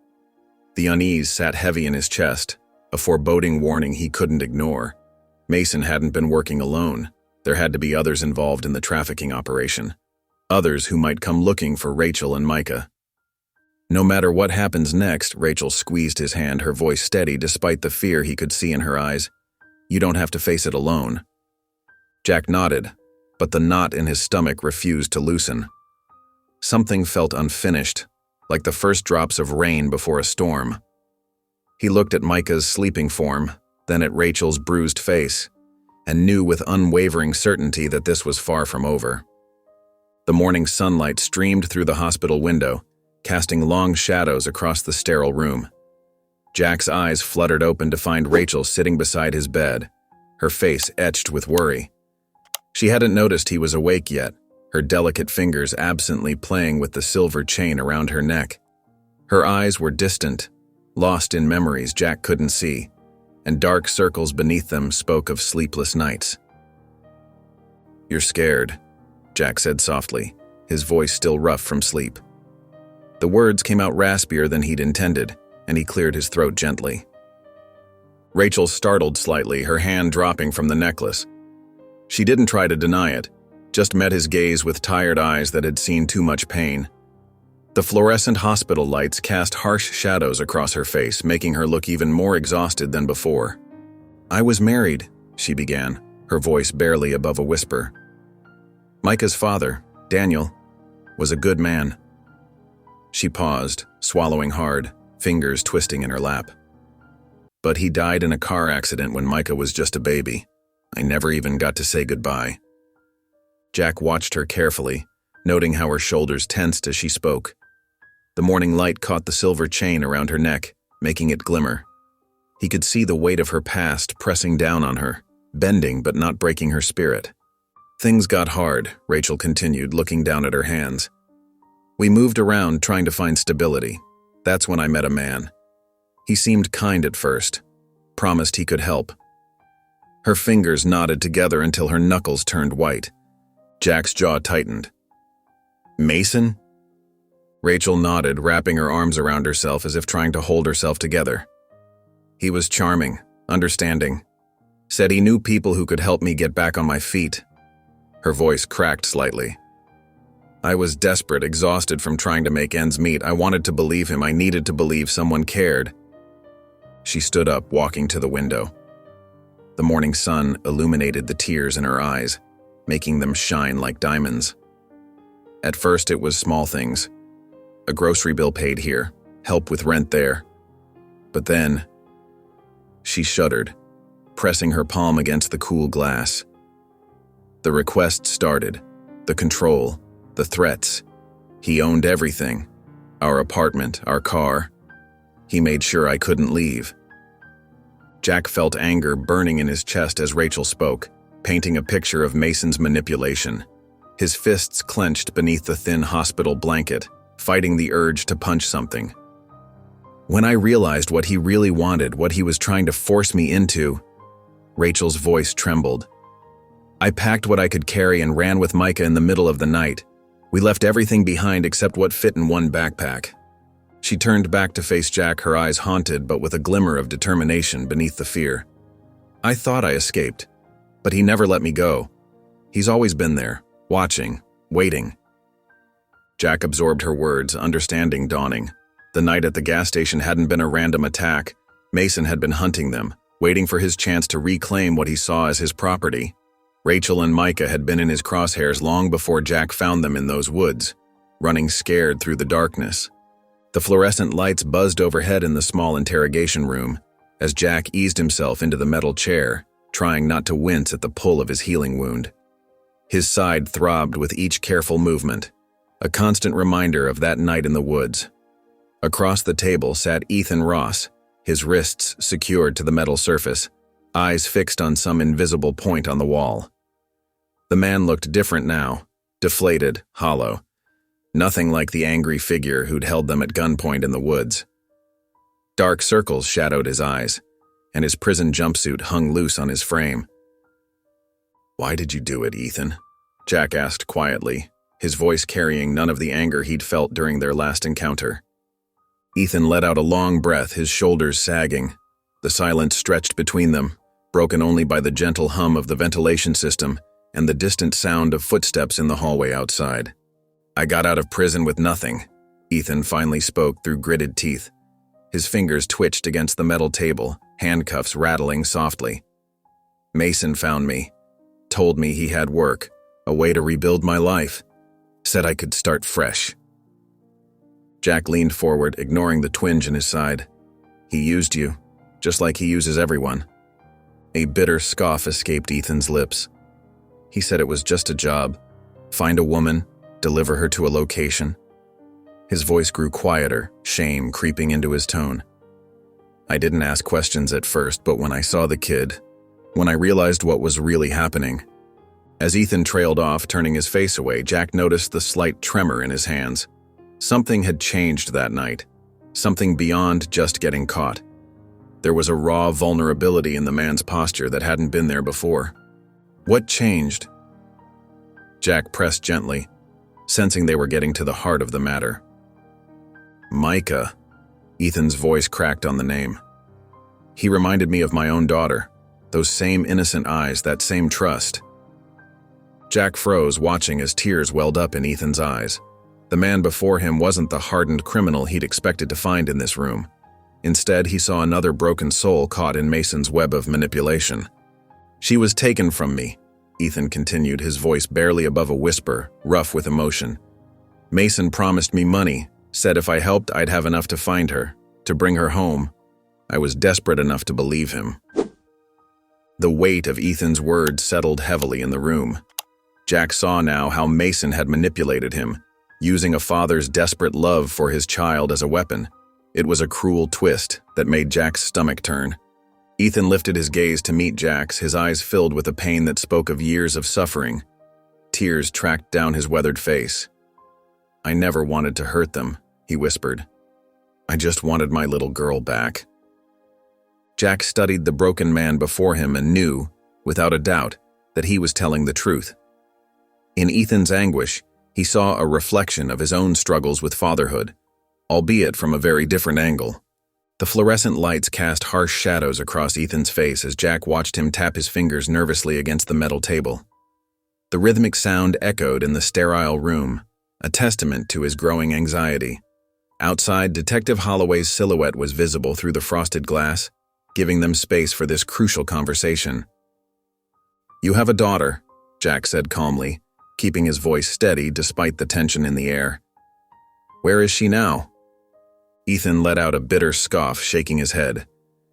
The unease sat heavy in his chest, a foreboding warning he couldn't ignore. Mason hadn't been working alone. There had to be others involved in the trafficking operation. Others who might come looking for Rachel and Micah. No matter what happens next, Rachel squeezed his hand, her voice steady despite the fear he could see in her eyes. "You don't have to face it alone." Jack nodded, but the knot in his stomach refused to loosen. Something felt unfinished, like the first drops of rain before a storm. He looked at Micah's sleeping form, then at Rachel's bruised face, and knew with unwavering certainty that this was far from over. The morning sunlight streamed through the hospital window, casting long shadows across the sterile room. Jack's eyes fluttered open to find Rachel sitting beside his bed, her face etched with worry. She hadn't noticed he was awake yet, her delicate fingers absently playing with the silver chain around her neck. Her eyes were distant, lost in memories Jack couldn't see, and dark circles beneath them spoke of sleepless nights. "You're scared," Jack said softly, his voice still rough from sleep. The words came out raspier than he'd intended, and he cleared his throat gently. Rachel startled slightly, her hand dropping from the necklace. She didn't try to deny it, just met his gaze with tired eyes that had seen too much pain. The fluorescent hospital lights cast harsh shadows across her face, making her look even more exhausted than before. "I was married," she began, her voice barely above a whisper. "Micah's father, Daniel, was a good man." She paused, swallowing hard, fingers twisting in her lap. "But he died in a car accident when Micah was just a baby. I never even got to say goodbye." Jack watched her carefully, noting how her shoulders tensed as she spoke. The morning light caught the silver chain around her neck, making it glimmer. He could see the weight of her past pressing down on her, bending but not breaking her spirit. "Things got hard," Rachel continued, looking down at her hands. "We moved around trying to find stability. That's when I met a man. He seemed kind at first, promised he could help." Her fingers knotted together until her knuckles turned white. Jack's jaw tightened. "Mason?" Rachel nodded, wrapping her arms around herself as if trying to hold herself together. "He was charming, understanding. Said he knew people who could help me get back on my feet." Her voice cracked slightly. "I was desperate, exhausted from trying to make ends meet. I wanted to believe him. I needed to believe someone cared." She stood up, walking to the window. The morning sun illuminated the tears in her eyes, making them shine like diamonds. At first it was small things. A grocery bill paid here, help with rent there. But then, she shuddered, pressing her palm against the cool glass. The request started, the control, the threats. He owned everything, our apartment, our car. He made sure I couldn't leave. Jack felt anger burning in his chest as Rachel spoke, painting a picture of Mason's manipulation. His fists clenched beneath the thin hospital blanket, fighting the urge to punch something. "When I realized what he really wanted, what he was trying to force me into," Rachel's voice trembled. "I packed what I could carry and ran with Micah in the middle of the night. We left everything behind except what fit in one backpack." She turned back to face Jack, her eyes haunted but with a glimmer of determination beneath the fear. "I thought I escaped, but he never let me go. He's always been there, watching, waiting." Jack absorbed her words, understanding dawning. The night at the gas station hadn't been a random attack. Mason had been hunting them, waiting for his chance to reclaim what he saw as his property. Rachel and Micah had been in his crosshairs long before Jack found them in those woods, running scared through the darkness. The fluorescent lights buzzed overhead in the small interrogation room, as Jack eased himself into the metal chair, trying not to wince at the pull of his healing wound. His side throbbed with each careful movement, a constant reminder of that night in the woods. Across the table sat Ethan Ross, his wrists secured to the metal surface, eyes fixed on some invisible point on the wall. The man looked different now, deflated, hollow. Nothing like the angry figure who'd held them at gunpoint in the woods. Dark circles shadowed his eyes, and his prison jumpsuit hung loose on his frame. "Why did you do it, Ethan?" Jack asked quietly, his voice carrying none of the anger he'd felt during their last encounter. Ethan let out a long breath, his shoulders sagging. The silence stretched between them, broken only by the gentle hum of the ventilation system and the distant sound of footsteps in the hallway outside. "I got out of prison with nothing," Ethan finally spoke through gritted teeth. His fingers twitched against the metal table, handcuffs rattling softly. "Mason found me, told me he had work, a way to rebuild my life. Said I could start fresh." Jack leaned forward, ignoring the twinge in his side. "He used you, just like he uses everyone." A bitter scoff escaped Ethan's lips. He said it was just a job. Find a woman, deliver her to a location. His voice grew quieter, shame creeping into his tone. "I didn't ask questions at first, but when I saw the kid, when I realized what was really happening, As Ethan trailed off, turning his face away, Jack noticed the slight tremor in his hands. Something had changed that night. Something beyond just getting caught. There was a raw vulnerability in the man's posture that hadn't been there before. What changed? Jack pressed gently, sensing they were getting to the heart of the matter. Micah. Ethan's voice cracked on the name. He reminded me of my own daughter. Those same innocent eyes, that same trust. Jack froze, watching as tears welled up in Ethan's eyes. The man before him wasn't the hardened criminal he'd expected to find in this room. Instead, he saw another broken soul caught in Mason's web of manipulation. She was taken from me, Ethan continued, his voice barely above a whisper, rough with emotion. Mason promised me money, said if I helped I'd have enough to find her, to bring her home. I was desperate enough to believe him. The weight of Ethan's words settled heavily in the room. Jack saw now how Mason had manipulated him, using a father's desperate love for his child as a weapon. It was a cruel twist that made Jack's stomach turn. Ethan lifted his gaze to meet Jack's, his eyes filled with a pain that spoke of years of suffering. Tears tracked down his weathered face. I never wanted to hurt them, he whispered. I just wanted my little girl back. Jack studied the broken man before him and knew, without a doubt, that he was telling the truth. In Ethan's anguish, he saw a reflection of his own struggles with fatherhood, albeit from a very different angle. The fluorescent lights cast harsh shadows across Ethan's face as Jack watched him tap his fingers nervously against the metal table. The rhythmic sound echoed in the sterile room, a testament to his growing anxiety. Outside, Detective Holloway's silhouette was visible through the frosted glass, giving them space for this crucial conversation. You have a daughter, Jack said calmly, keeping his voice steady despite the tension in the air. Where is she now? Ethan let out a bitter scoff, shaking his head.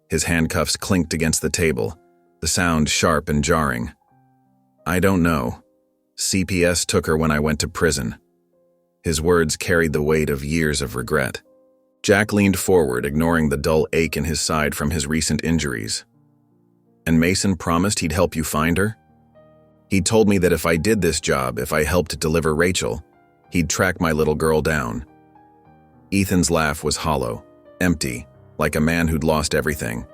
His handcuffs clinked against the table, the sound sharp and jarring. I don't know. CPS took her when I went to prison. His words carried the weight of years of regret. Jack leaned forward, ignoring the dull ache in his side from his recent injuries. And Mason promised he'd help you find her? He told me that if I did this job, if I helped deliver Rachel, he'd track my little girl down. Ethan's laugh was hollow, empty, like a man who'd lost everything.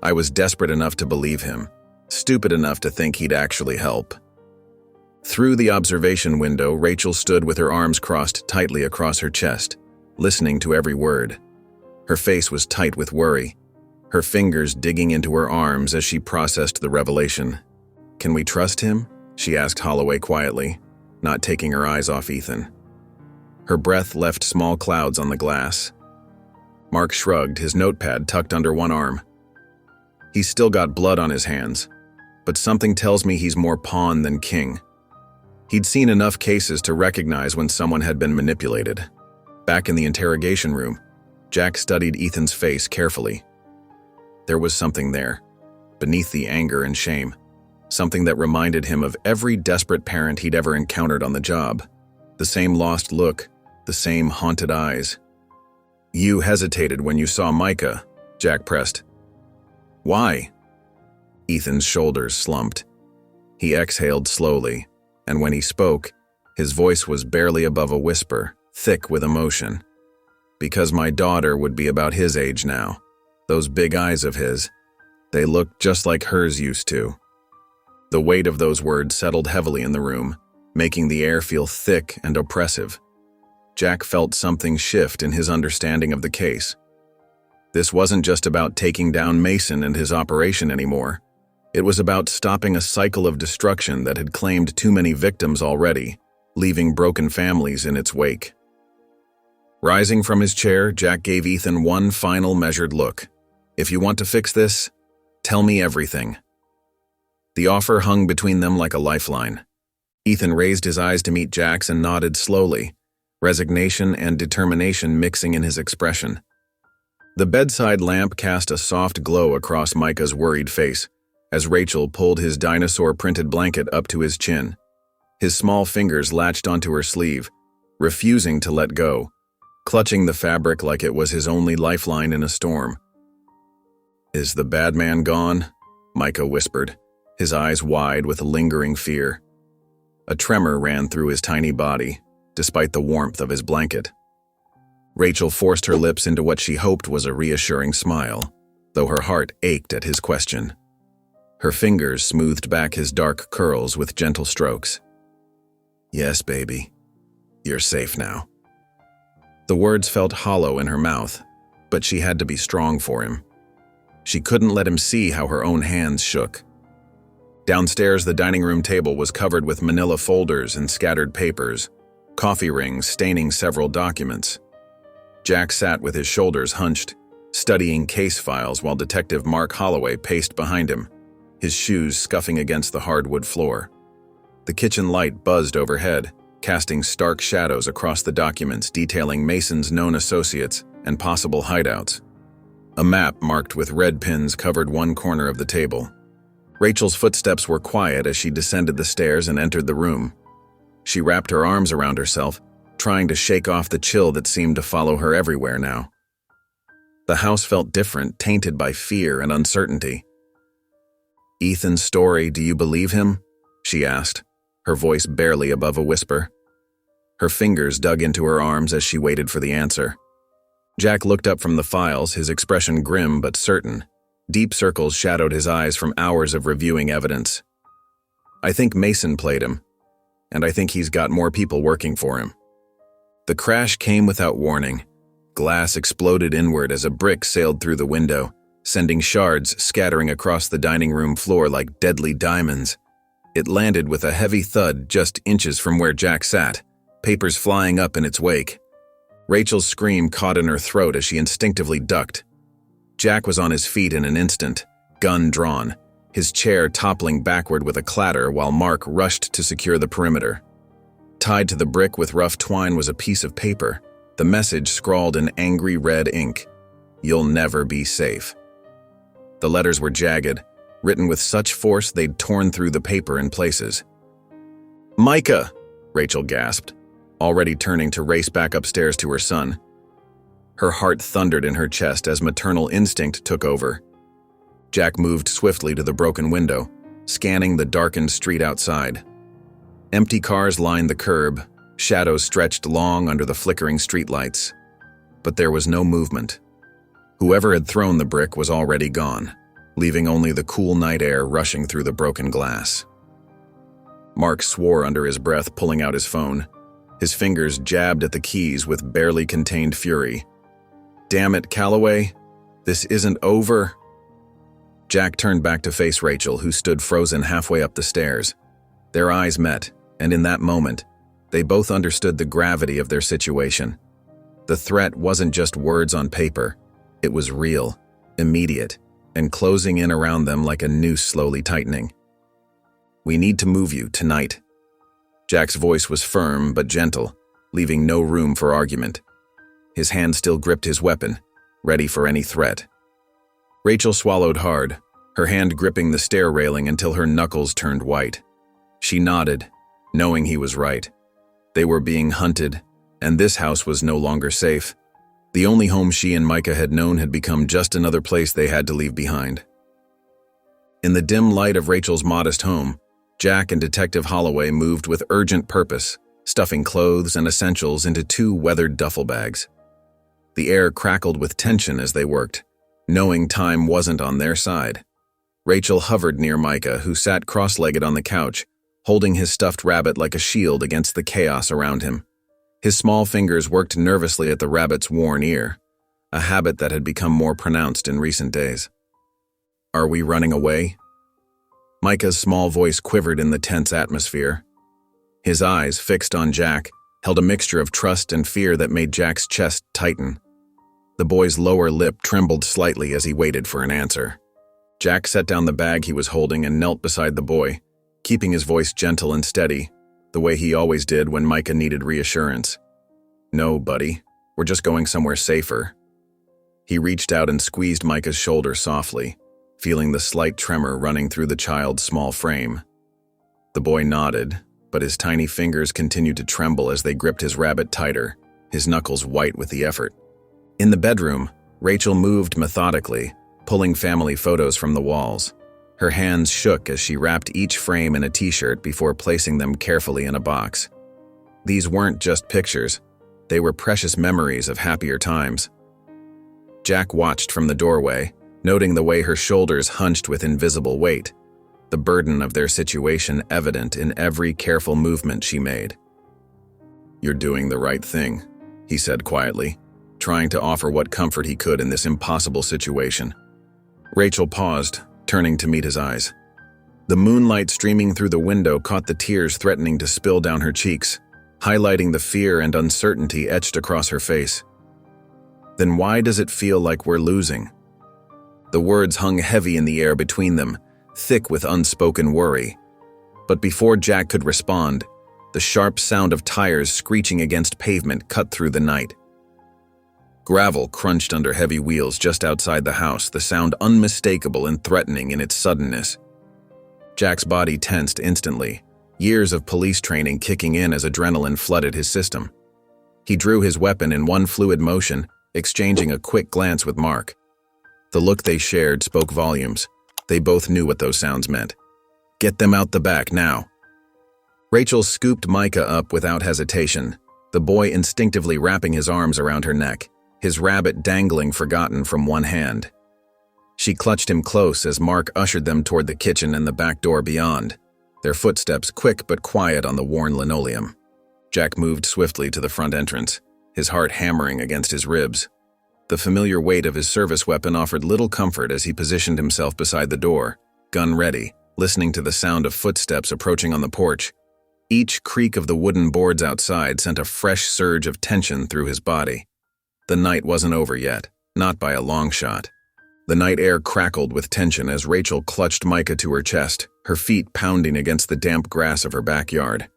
I was desperate enough to believe him, stupid enough to think he'd actually help. Through the observation window, Rachel stood with her arms crossed tightly across her chest, listening to every word. Her face was tight with worry, her fingers digging into her arms as she processed the revelation. Can we trust him? She asked Holloway quietly, not taking her eyes off Ethan. Her breath left small clouds on the glass. Mark shrugged, his notepad tucked under one arm. He's still got blood on his hands, but something tells me he's more pawn than king. He'd seen enough cases to recognize when someone had been manipulated. Back in the interrogation room, Jack studied Ethan's face carefully. There was something there, beneath the anger and shame, something that reminded him of every desperate parent he'd ever encountered on the job. The same lost look, the same haunted eyes. You hesitated when you saw Micah, Jack pressed. Why? Ethan's shoulders slumped. He exhaled slowly, and when he spoke, his voice was barely above a whisper, thick with emotion. Because my daughter would be about his age now. Those big eyes of his, they looked just like hers used to. The weight of those words settled heavily in the room, making the air feel thick and oppressive. Jack felt something shift in his understanding of the case. This wasn't just about taking down Mason and his operation anymore. It was about stopping a cycle of destruction that had claimed too many victims already, leaving broken families in its wake. Rising from his chair, Jack gave Ethan one final measured look. If you want to fix this, tell me everything. The offer hung between them like a lifeline. Ethan raised his eyes to meet Jack's and nodded slowly, resignation and determination mixing in his expression. The bedside lamp cast a soft glow across Micah's worried face as Rachel pulled his dinosaur-printed blanket up to his chin. His small fingers latched onto her sleeve, refusing to let go, clutching the fabric like it was his only lifeline in a storm. Is the bad man gone? Micah whispered, his eyes wide with lingering fear. A tremor ran through his tiny body, despite the warmth of his blanket. Rachel forced her lips into what she hoped was a reassuring smile, though her heart ached at his question. Her fingers smoothed back his dark curls with gentle strokes. "Yes, baby. You're safe now." The words felt hollow in her mouth, but she had to be strong for him. She couldn't let him see how her own hands shook. Downstairs, the dining room table was covered with manila folders and scattered papers, coffee rings staining several documents. Jack sat with his shoulders hunched, studying case files while Detective Mark Holloway paced behind him, his shoes scuffing against the hardwood floor. The kitchen light buzzed overhead, casting stark shadows across the documents detailing Mason's known associates and possible hideouts. A map marked with red pins covered one corner of the table. Rachel's footsteps were quiet as she descended the stairs and entered the room. She wrapped her arms around herself, trying to shake off the chill that seemed to follow her everywhere now. The house felt different, tainted by fear and uncertainty. "Ethan's story, do you believe him?" she asked, her voice barely above a whisper. Her fingers dug into her arms as she waited for the answer. Jack looked up from the files, his expression grim but certain. Deep circles shadowed his eyes from hours of reviewing evidence. "I think Mason played him, and I think he's got more people working for him." The crash came without warning. Glass exploded inward as a brick sailed through the window, sending shards scattering across the dining room floor like deadly diamonds. It landed with a heavy thud just inches from where Jack sat, papers flying up in its wake. Rachel's scream caught in her throat as she instinctively ducked. Jack was on his feet in an instant, gun drawn, his chair toppling backward with a clatter while Mark rushed to secure the perimeter. Tied to the brick with rough twine was a piece of paper, the message scrawled in angry red ink, "You'll never be safe." The letters were jagged, written with such force they'd torn through the paper in places. "Micah!" Rachel gasped, already turning to race back upstairs to her son. Her heart thundered in her chest as maternal instinct took over. Jack moved swiftly to the broken window, scanning the darkened street outside. Empty cars lined the curb, shadows stretched long under the flickering streetlights. But there was no movement. Whoever had thrown the brick was already gone, leaving only the cool night air rushing through the broken glass. Mark swore under his breath, pulling out his phone. His fingers jabbed at the keys with barely contained fury. "Damn it, Calloway! This isn't over!" Jack turned back to face Rachel, who stood frozen halfway up the stairs. Their eyes met, and in that moment, they both understood the gravity of their situation. The threat wasn't just words on paper. It was real, immediate, and closing in around them like a noose slowly tightening. "We need to move you tonight." Jack's voice was firm but gentle, leaving no room for argument. His hand still gripped his weapon, ready for any threat. Rachel swallowed hard, her hand gripping the stair railing until her knuckles turned white. She nodded, knowing he was right. They were being hunted, and this house was no longer safe. The only home she and Micah had known had become just another place they had to leave behind. In the dim light of Rachel's modest home, Jack and Detective Holloway moved with urgent purpose, stuffing clothes and essentials into 2 weathered duffel bags. The air crackled with tension as they worked, knowing time wasn't on their side. Rachel hovered near Micah, who sat cross-legged on the couch, holding his stuffed rabbit like a shield against the chaos around him. His small fingers worked nervously at the rabbit's worn ear, a habit that had become more pronounced in recent days. "Are we running away?" Micah's small voice quivered in the tense atmosphere. His eyes, fixed on Jack, held a mixture of trust and fear that made Jack's chest tighten. The boy's lower lip trembled slightly as he waited for an answer. Jack set down the bag he was holding and knelt beside the boy, keeping his voice gentle and steady, the way he always did when Micah needed reassurance. "No, buddy, we're just going somewhere safer." He reached out and squeezed Micah's shoulder softly, feeling the slight tremor running through the child's small frame. The boy nodded, but his tiny fingers continued to tremble as they gripped his rabbit tighter, his knuckles white with the effort. In the bedroom, Rachel moved methodically, pulling family photos from the walls. Her hands shook as she wrapped each frame in a t-shirt before placing them carefully in a box. These weren't just pictures. They were precious memories of happier times. Jack watched from the doorway, noting the way her shoulders hunched with invisible weight, the burden of their situation evident in every careful movement she made. "You're doing the right thing," he said quietly, trying to offer what comfort he could in this impossible situation. Rachel paused, turning to meet his eyes. The moonlight streaming through the window caught the tears threatening to spill down her cheeks, highlighting the fear and uncertainty etched across her face. "Then why does it feel like we're losing?" The words hung heavy in the air between them, thick with unspoken worry. But before Jack could respond, the sharp sound of tires screeching against pavement cut through the night. Gravel crunched under heavy wheels just outside the house, the sound unmistakable and threatening in its suddenness. Jack's body tensed instantly, years of police training kicking in as adrenaline flooded his system. He drew his weapon in one fluid motion, exchanging a quick glance with Mark. The look they shared spoke volumes. They both knew what those sounds meant. "Get them out the back, now." Rachel scooped Micah up without hesitation, the boy instinctively wrapping his arms around her neck, his rabbit dangling forgotten from one hand. She clutched him close as Mark ushered them toward the kitchen and the back door beyond, their footsteps quick but quiet on the worn linoleum. Jack moved swiftly to the front entrance, his heart hammering against his ribs. The familiar weight of his service weapon offered little comfort as he positioned himself beside the door, gun ready, listening to the sound of footsteps approaching on the porch. Each creak of the wooden boards outside sent a fresh surge of tension through his body. The night wasn't over yet, not by a long shot. The night air crackled with tension as Rachel clutched Micah to her chest, her feet pounding against the damp grass of her backyard.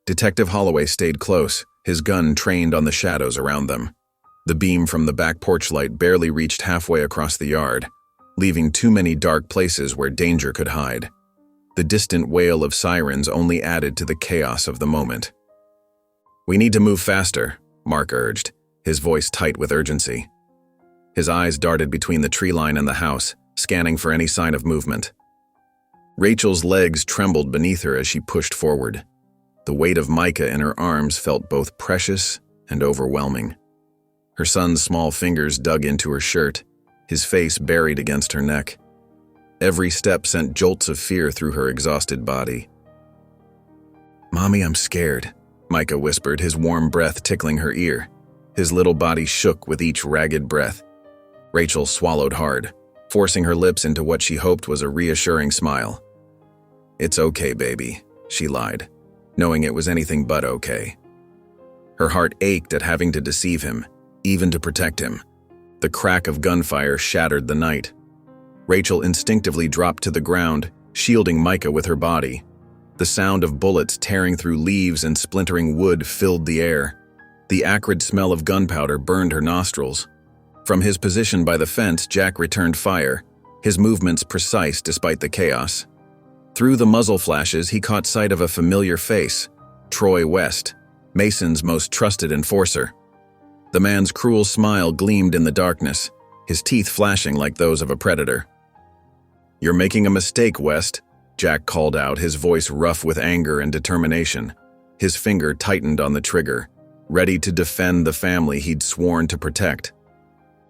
Detective Holloway stayed close, his gun trained on the shadows around them. The beam from the back porch light barely reached halfway across the yard, leaving too many dark places where danger could hide. The distant wail of sirens only added to the chaos of the moment. "We need to move faster," Mark urged, his voice tight with urgency. His eyes darted between the tree line and the house, scanning for any sign of movement. Rachel's legs trembled beneath her as she pushed forward. The weight of Micah in her arms felt both precious and overwhelming. Her son's small fingers dug into her shirt, his face buried against her neck. Every step sent jolts of fear through her exhausted body. "Mommy, I'm scared," Micah whispered, his warm breath tickling her ear. His little body shook with each ragged breath. Rachel swallowed hard, forcing her lips into what she hoped was a reassuring smile. "It's okay, baby," she lied, knowing it was anything but okay. Her heart ached at having to deceive him, even to protect him. The crack of gunfire shattered the night. Rachel instinctively dropped to the ground, shielding Micah with her body. The sound of bullets tearing through leaves and splintering wood filled the air. The acrid smell of gunpowder burned her nostrils. From his position by the fence, Jack returned fire, his movements precise despite the chaos. Through the muzzle flashes, he caught sight of a familiar face, Troy West, Mason's most trusted enforcer. The man's cruel smile gleamed in the darkness, his teeth flashing like those of a predator. "You're making a mistake, West," Jack called out, his voice rough with anger and determination. His finger tightened on the trigger, ready to defend the family he'd sworn to protect.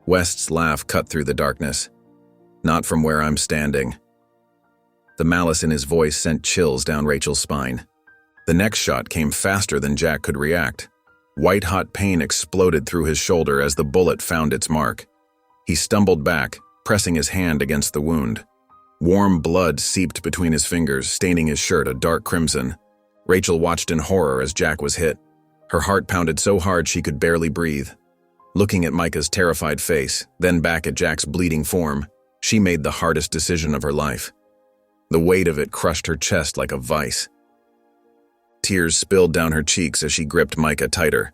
West's laugh cut through the darkness. "Not from where I'm standing." The malice in his voice sent chills down Rachel's spine. The next shot came faster than Jack could react. White-hot pain exploded through his shoulder as the bullet found its mark. He stumbled back, pressing his hand against the wound. Warm blood seeped between his fingers, staining his shirt a dark crimson. Rachel watched in horror as Jack was hit. Her heart pounded so hard she could barely breathe. Looking at Micah's terrified face, then back at Jack's bleeding form, she made the hardest decision of her life. The weight of it crushed her chest like a vice. Tears spilled down her cheeks as she gripped Micah tighter.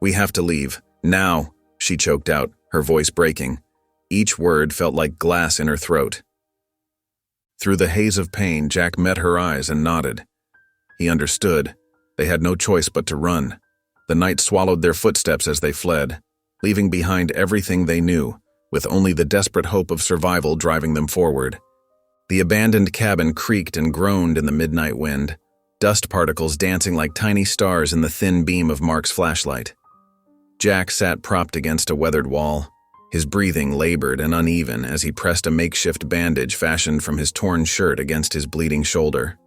"We have to leave. Now," she choked out, her voice breaking. Each word felt like glass in her throat. Through the haze of pain, Jack met her eyes and nodded. He understood. They had no choice but to run. The night swallowed their footsteps as they fled, leaving behind everything they knew, with only the desperate hope of survival driving them forward. The abandoned cabin creaked and groaned in the midnight wind, dust particles dancing like tiny stars in the thin beam of Mark's flashlight. Jack sat propped against a weathered wall, his breathing labored and uneven as he pressed a makeshift bandage fashioned from his torn shirt against his bleeding shoulder.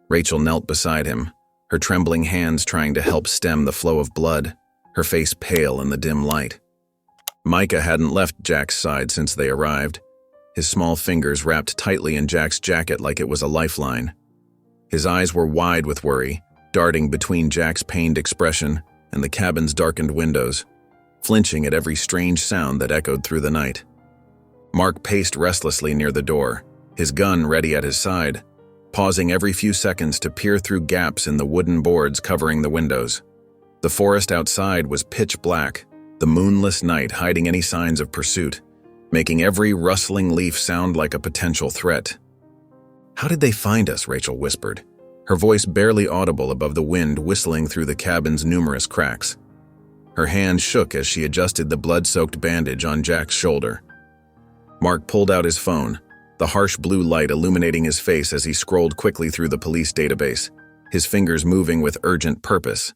Rachel knelt beside him, her trembling hands trying to help stem the flow of blood, her face pale in the dim light. Micah hadn't left Jack's side since they arrived, his small fingers wrapped tightly in Jack's jacket like it was a lifeline. His eyes were wide with worry, darting between Jack's pained expression and the cabin's darkened windows, flinching at every strange sound that echoed through the night. Mark paced restlessly near the door, his gun ready at his side, pausing every few seconds to peer through gaps in the wooden boards covering the windows. The forest outside was pitch black, the moonless night hiding any signs of pursuit, making every rustling leaf sound like a potential threat. "How did they find us?" Rachel whispered, her voice barely audible above the wind whistling through the cabin's numerous cracks. Her hand shook as she adjusted the blood-soaked bandage on Jack's shoulder. Mark pulled out his phone, the harsh blue light illuminating his face as he scrolled quickly through the police database, his fingers moving with urgent purpose.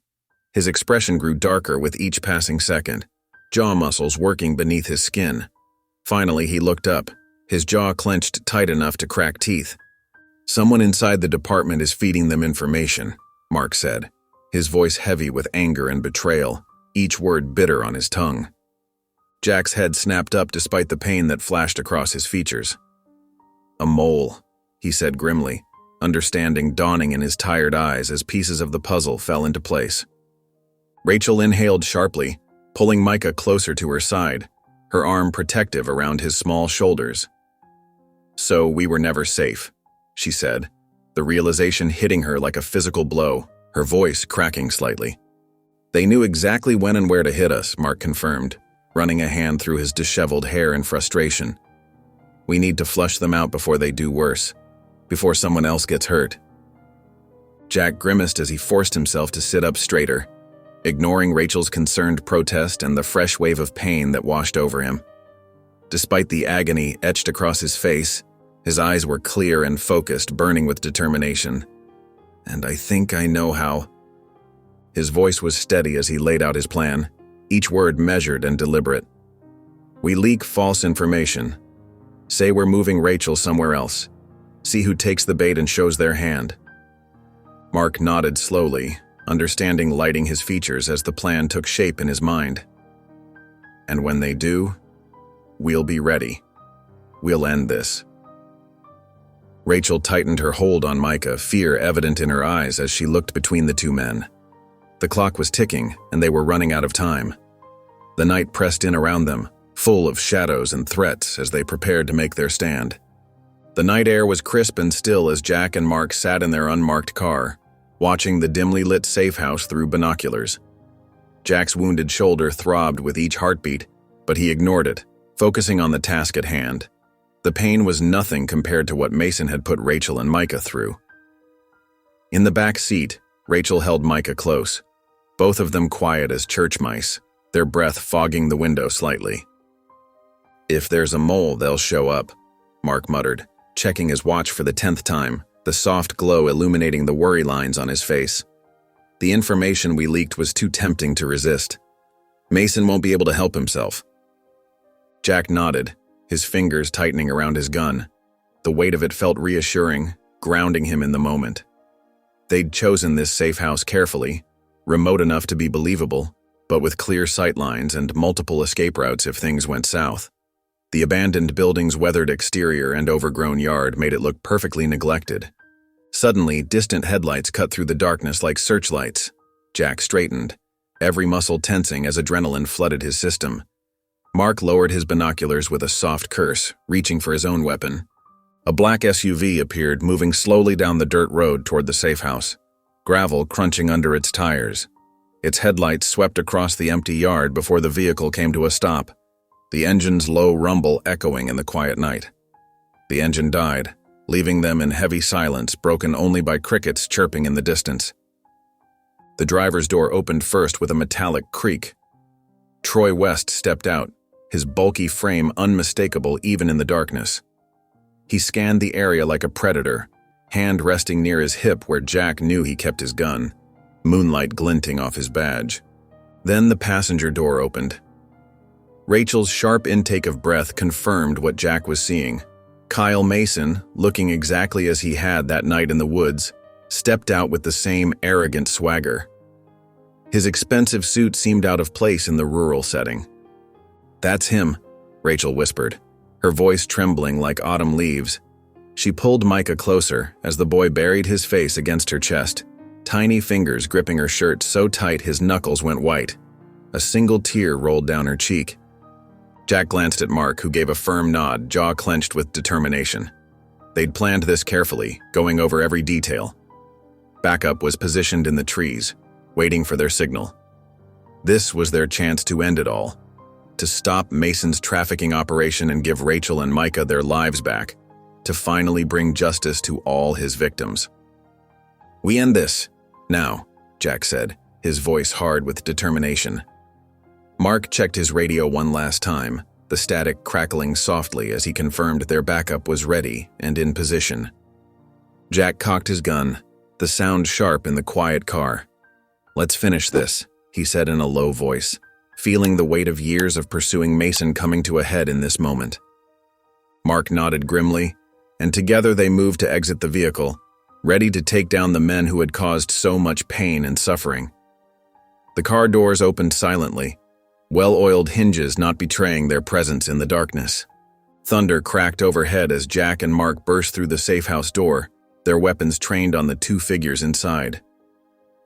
His expression grew darker with each passing second, jaw muscles working beneath his skin. Finally, he looked up, his jaw clenched tight enough to crack teeth. "Someone inside the department is feeding them information," Mark said, his voice heavy with anger and betrayal, each word bitter on his tongue. Jack's head snapped up despite the pain that flashed across his features. "A mole," he said grimly, understanding dawning in his tired eyes as pieces of the puzzle fell into place. Rachel inhaled sharply, pulling Micah closer to her side, her arm protective around his small shoulders. "So we were never safe," she said, the realization hitting her like a physical blow, her voice cracking slightly. "They knew exactly when and where to hit us," Mark confirmed, running a hand through his disheveled hair in frustration. "We need to flush them out before they do worse, before someone else gets hurt." Jack grimaced as he forced himself to sit up straighter, ignoring Rachel's concerned protest and the fresh wave of pain that washed over him. Despite the agony etched across his face, his eyes were clear and focused, burning with determination. "And I think I know how." His voice was steady as he laid out his plan, each word measured and deliberate. "We leak false information. Say we're moving Rachel somewhere else. See who takes the bait and shows their hand." Mark nodded slowly, understanding lighting his features as the plan took shape in his mind. "And when they do, we'll be ready. We'll end this." Rachel tightened her hold on Micah, fear evident in her eyes as she looked between the two men. The clock was ticking, and they were running out of time. The night pressed in around them, full of shadows and threats as they prepared to make their stand. The night air was crisp and still as Jack and Mark sat in their unmarked car, watching the dimly lit safe house through binoculars. Jack's wounded shoulder throbbed with each heartbeat, but he ignored it, focusing on the task at hand. The pain was nothing compared to what Mason had put Rachel and Micah through. In the back seat, Rachel held Micah close, both of them quiet as church mice, their breath fogging the window slightly. "If there's a mole, they'll show up," Mark muttered, checking his watch for the 10th time, the soft glow illuminating the worry lines on his face. "The information we leaked was too tempting to resist. Mason won't be able to help himself." Jack nodded, his fingers tightening around his gun. The weight of it felt reassuring, grounding him in the moment. They'd chosen this safe house carefully, remote enough to be believable, but with clear sightlines and multiple escape routes if things went south. The abandoned building's weathered exterior and overgrown yard made it look perfectly neglected. Suddenly, distant headlights cut through the darkness like searchlights. Jack straightened, every muscle tensing as adrenaline flooded his system. Mark lowered his binoculars with a soft curse, reaching for his own weapon. A black SUV appeared, moving slowly down the dirt road toward the safe house, gravel crunching under its tires. Its headlights swept across the empty yard before the vehicle came to a stop, the engine's low rumble echoing in the quiet night. The engine died, leaving them in heavy silence broken only by crickets chirping in the distance. The driver's door opened first with a metallic creak. Troy West stepped out, his bulky frame unmistakable even in the darkness. He scanned the area like a predator, hand resting near his hip where Jack knew he kept his gun, moonlight glinting off his badge. Then the passenger door opened. Rachel's sharp intake of breath confirmed what Jack was seeing. Kyle Mason, looking exactly as he had that night in the woods, stepped out with the same arrogant swagger. His expensive suit seemed out of place in the rural setting. "That's him," Rachel whispered, her voice trembling like autumn leaves. She pulled Micah closer as the boy buried his face against her chest, tiny fingers gripping her shirt so tight his knuckles went white. A single tear rolled down her cheek. Jack glanced at Mark, who gave a firm nod, jaw clenched with determination. They'd planned this carefully, going over every detail. Backup was positioned in the trees, waiting for their signal. This was their chance to end it all, to stop Mason's trafficking operation and give Rachel and Micah their lives back, to finally bring justice to all his victims. "We end this, now," Jack said, his voice hard with determination. Mark checked his radio one last time, the static crackling softly as he confirmed their backup was ready and in position. Jack cocked his gun, the sound sharp in the quiet car. "Let's finish this," he said in a low voice, feeling the weight of years of pursuing Mason coming to a head in this moment. Mark nodded grimly, and together they moved to exit the vehicle, ready to take down the men who had caused so much pain and suffering. The car doors opened silently, well-oiled hinges not betraying their presence in the darkness. Thunder cracked overhead as Jack and Mark burst through the safehouse door, their weapons trained on the two figures inside.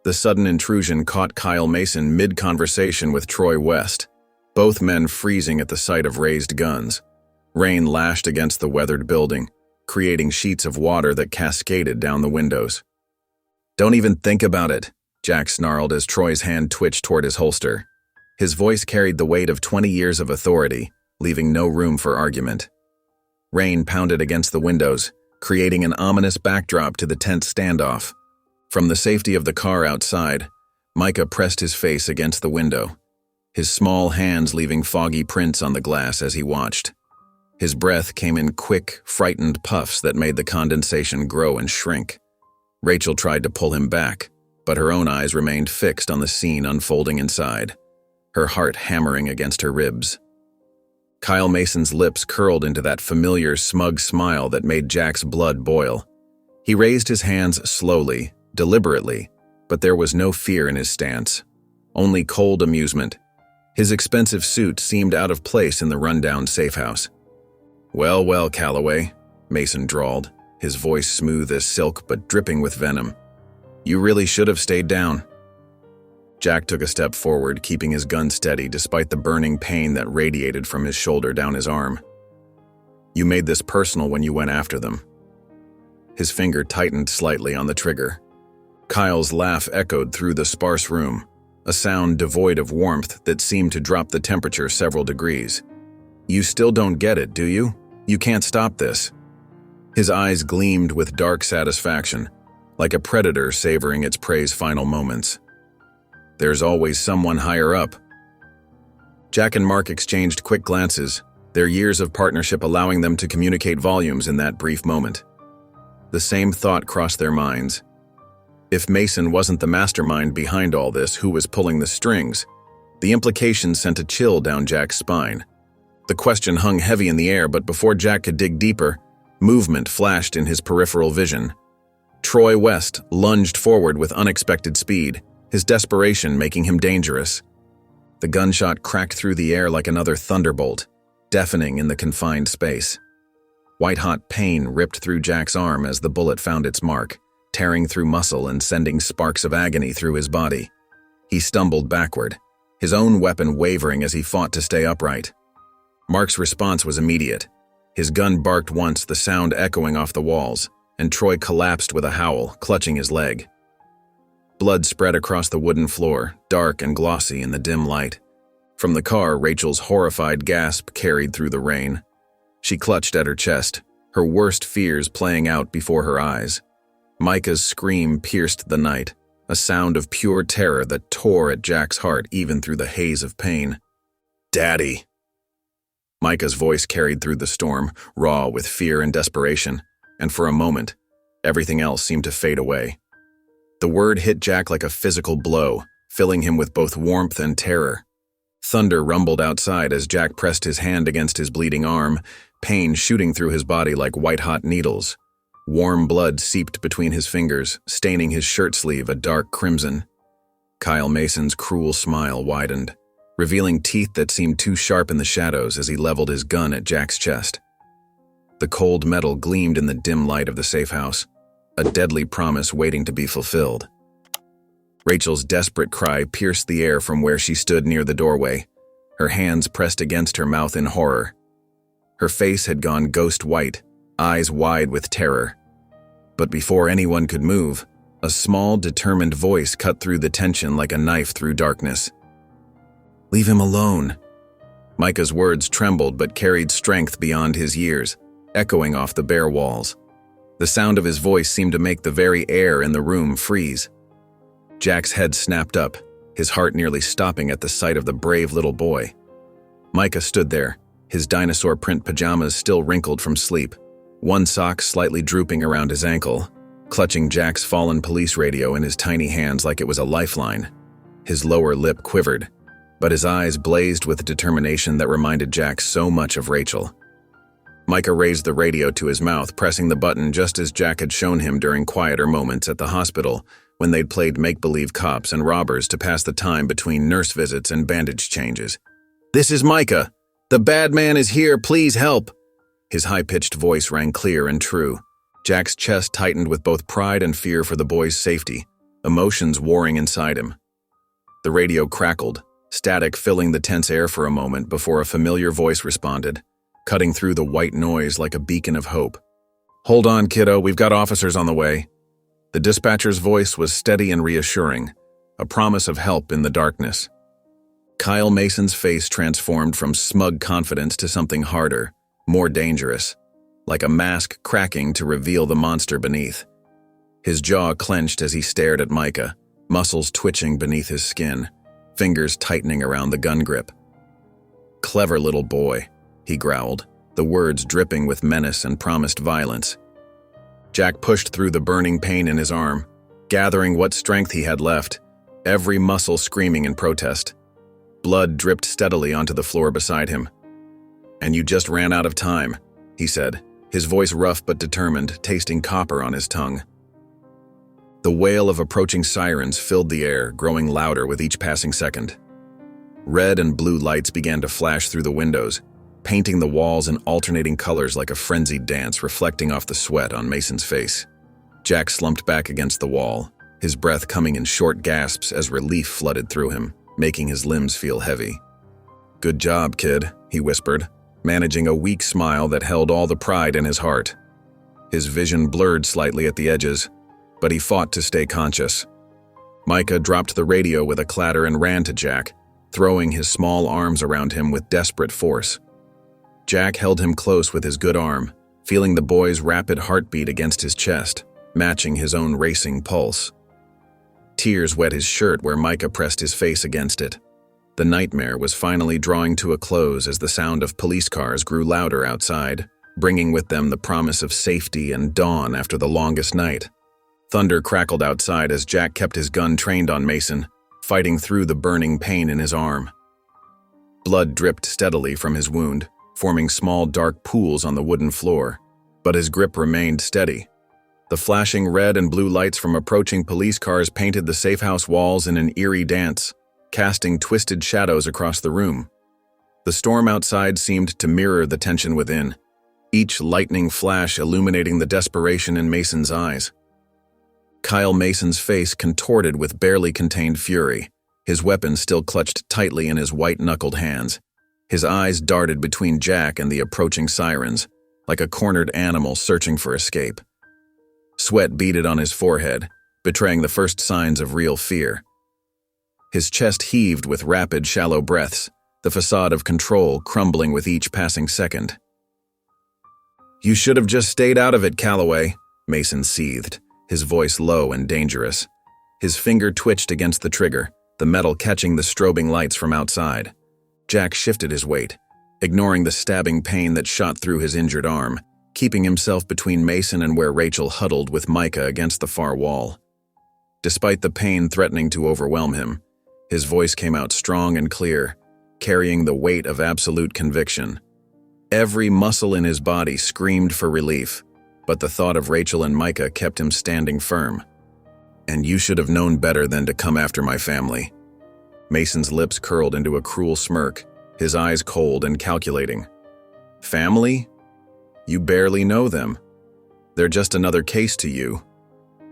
The sudden intrusion caught Kyle Mason mid-conversation with Troy West, both men freezing at the sight of raised guns. Rain lashed against the weathered building, creating sheets of water that cascaded down the windows. "Don't even think about it," Jack snarled as Troy's hand twitched toward his holster. His voice carried the weight of 20 years of authority, leaving no room for argument. Rain pounded against the windows, creating an ominous backdrop to the tense standoff. From the safety of the car outside, Micah pressed his face against the window, his small hands leaving foggy prints on the glass as he watched. His breath came in quick, frightened puffs that made the condensation grow and shrink. Rachel tried to pull him back, but her own eyes remained fixed on the scene unfolding inside, her heart hammering against her ribs. Kyle Mason's lips curled into that familiar, smug smile that made Jack's blood boil. He raised his hands slowly, deliberately, but there was no fear in his stance, only cold amusement. His expensive suit seemed out of place in the rundown safehouse. "Well, well, Calloway," Mason drawled, his voice smooth as silk but dripping with venom. "You really should have stayed down." Jack took a step forward, keeping his gun steady despite the burning pain that radiated from his shoulder down his arm. "You made this personal when you went after them." His finger tightened slightly on the trigger. Kyle's laugh echoed through the sparse room, a sound devoid of warmth that seemed to drop the temperature several degrees. "You still don't get it, do you? You can't stop this." His eyes gleamed with dark satisfaction, like a predator savoring its prey's final moments. "There's always someone higher up." Jack and Mark exchanged quick glances, their years of partnership allowing them to communicate volumes in that brief moment. The same thought crossed their minds. If Mason wasn't the mastermind behind all this, who was pulling the strings? The implication sent a chill down Jack's spine. The question hung heavy in the air, but before Jack could dig deeper, movement flashed in his peripheral vision. Troy West lunged forward with unexpected speed, his desperation making him dangerous. The gunshot cracked through the air like another thunderbolt, deafening in the confined space. White-hot pain ripped through Jack's arm as the bullet found its mark, tearing through muscle and sending sparks of agony through his body. He stumbled backward, his own weapon wavering as he fought to stay upright. Mark's response was immediate. His gun barked once, the sound echoing off the walls, and Troy collapsed with a howl, clutching his leg. Blood spread across the wooden floor, dark and glossy in the dim light. From the car, Rachel's horrified gasp carried through the rain. She clutched at her chest, her worst fears playing out before her eyes. Micah's scream pierced the night, a sound of pure terror that tore at Jack's heart even through the haze of pain. "Daddy!" Micah's voice carried through the storm, raw with fear and desperation, and for a moment, everything else seemed to fade away. The word hit Jack like a physical blow, filling him with both warmth and terror. Thunder rumbled outside as Jack pressed his hand against his bleeding arm, pain shooting through his body like white-hot needles. Warm blood seeped between his fingers, staining his shirt sleeve a dark crimson. Kyle Mason's cruel smile widened, revealing teeth that seemed too sharp in the shadows as he leveled his gun at Jack's chest. The cold metal gleamed in the dim light of the safe house, a deadly promise waiting to be fulfilled. Rachel's desperate cry pierced the air from where she stood near the doorway, her hands pressed against her mouth in horror. Her face had gone ghost white, eyes wide with terror. But before anyone could move, a small, determined voice cut through the tension like a knife through darkness. "Leave him alone." Micah's words trembled but carried strength beyond his years, echoing off the bare walls. The sound of his voice seemed to make the very air in the room freeze. Jack's head snapped up, his heart nearly stopping at the sight of the brave little boy. Micah stood there, his dinosaur print pajamas still wrinkled from sleep, one sock slightly drooping around his ankle, clutching Jack's fallen police radio in his tiny hands like it was a lifeline. His lower lip quivered, but his eyes blazed with determination that reminded Jack so much of Rachel. Micah raised the radio to his mouth, pressing the button just as Jack had shown him during quieter moments at the hospital, when they'd played make-believe cops and robbers to pass the time between nurse visits and bandage changes. "This is Micah. The bad man is here. Please help." His high-pitched voice rang clear and true. Jack's chest tightened with both pride and fear for the boy's safety, emotions warring inside him. The radio crackled, static filling the tense air for a moment before a familiar voice responded, cutting through the white noise like a beacon of hope. "Hold on, kiddo. We've got officers on the way." The dispatcher's voice was steady and reassuring, a promise of help in the darkness. Kyle Mason's face transformed from smug confidence to something harder, more dangerous, like a mask cracking to reveal the monster beneath. His jaw clenched as he stared at Micah, muscles twitching beneath his skin, fingers tightening around the gun grip. "Clever little boy," he growled, the words dripping with menace and promised violence. Jack pushed through the burning pain in his arm, gathering what strength he had left, every muscle screaming in protest. Blood dripped steadily onto the floor beside him. "And you just ran out of time," he said, his voice rough but determined, tasting copper on his tongue. The wail of approaching sirens filled the air, growing louder with each passing second. Red and blue lights began to flash through the windows, painting the walls in alternating colors like a frenzied dance reflecting off the sweat on Mason's face. Jack slumped back against the wall, his breath coming in short gasps as relief flooded through him, making his limbs feel heavy. "Good job, kid," he whispered, managing a weak smile that held all the pride in his heart. His vision blurred slightly at the edges, but he fought to stay conscious. Micah dropped the radio with a clatter and ran to Jack, throwing his small arms around him with desperate force. Jack held him close with his good arm, feeling the boy's rapid heartbeat against his chest, matching his own racing pulse. Tears wet his shirt where Micah pressed his face against it. The nightmare was finally drawing to a close as the sound of police cars grew louder outside, bringing with them the promise of safety and dawn after the longest night. Thunder crackled outside as Jack kept his gun trained on Mason, fighting through the burning pain in his arm. Blood dripped steadily from his wound, forming small dark pools on the wooden floor, but his grip remained steady. The flashing red and blue lights from approaching police cars painted the safe house walls in an eerie dance, casting twisted shadows across the room. The storm outside seemed to mirror the tension within, each lightning flash illuminating the desperation in Mason's eyes. Kyle Mason's face contorted with barely contained fury, his weapon still clutched tightly in his white-knuckled hands. His eyes darted between Jack and the approaching sirens, like a cornered animal searching for escape. Sweat beaded on his forehead, betraying the first signs of real fear. His chest heaved with rapid, shallow breaths, the facade of control crumbling with each passing second. "You should have just stayed out of it, Calloway," Mason seethed, his voice low and dangerous. His finger twitched against the trigger, the metal catching the strobing lights from outside. Jack shifted his weight, ignoring the stabbing pain that shot through his injured arm, keeping himself between Mason and where Rachel huddled with Micah against the far wall. Despite the pain threatening to overwhelm him, his voice came out strong and clear, carrying the weight of absolute conviction. Every muscle in his body screamed for relief, but the thought of Rachel and Micah kept him standing firm. "And you should have known better than to come after my family." Mason's lips curled into a cruel smirk, his eyes cold and calculating. "Family? You barely know them. They're just another case to you."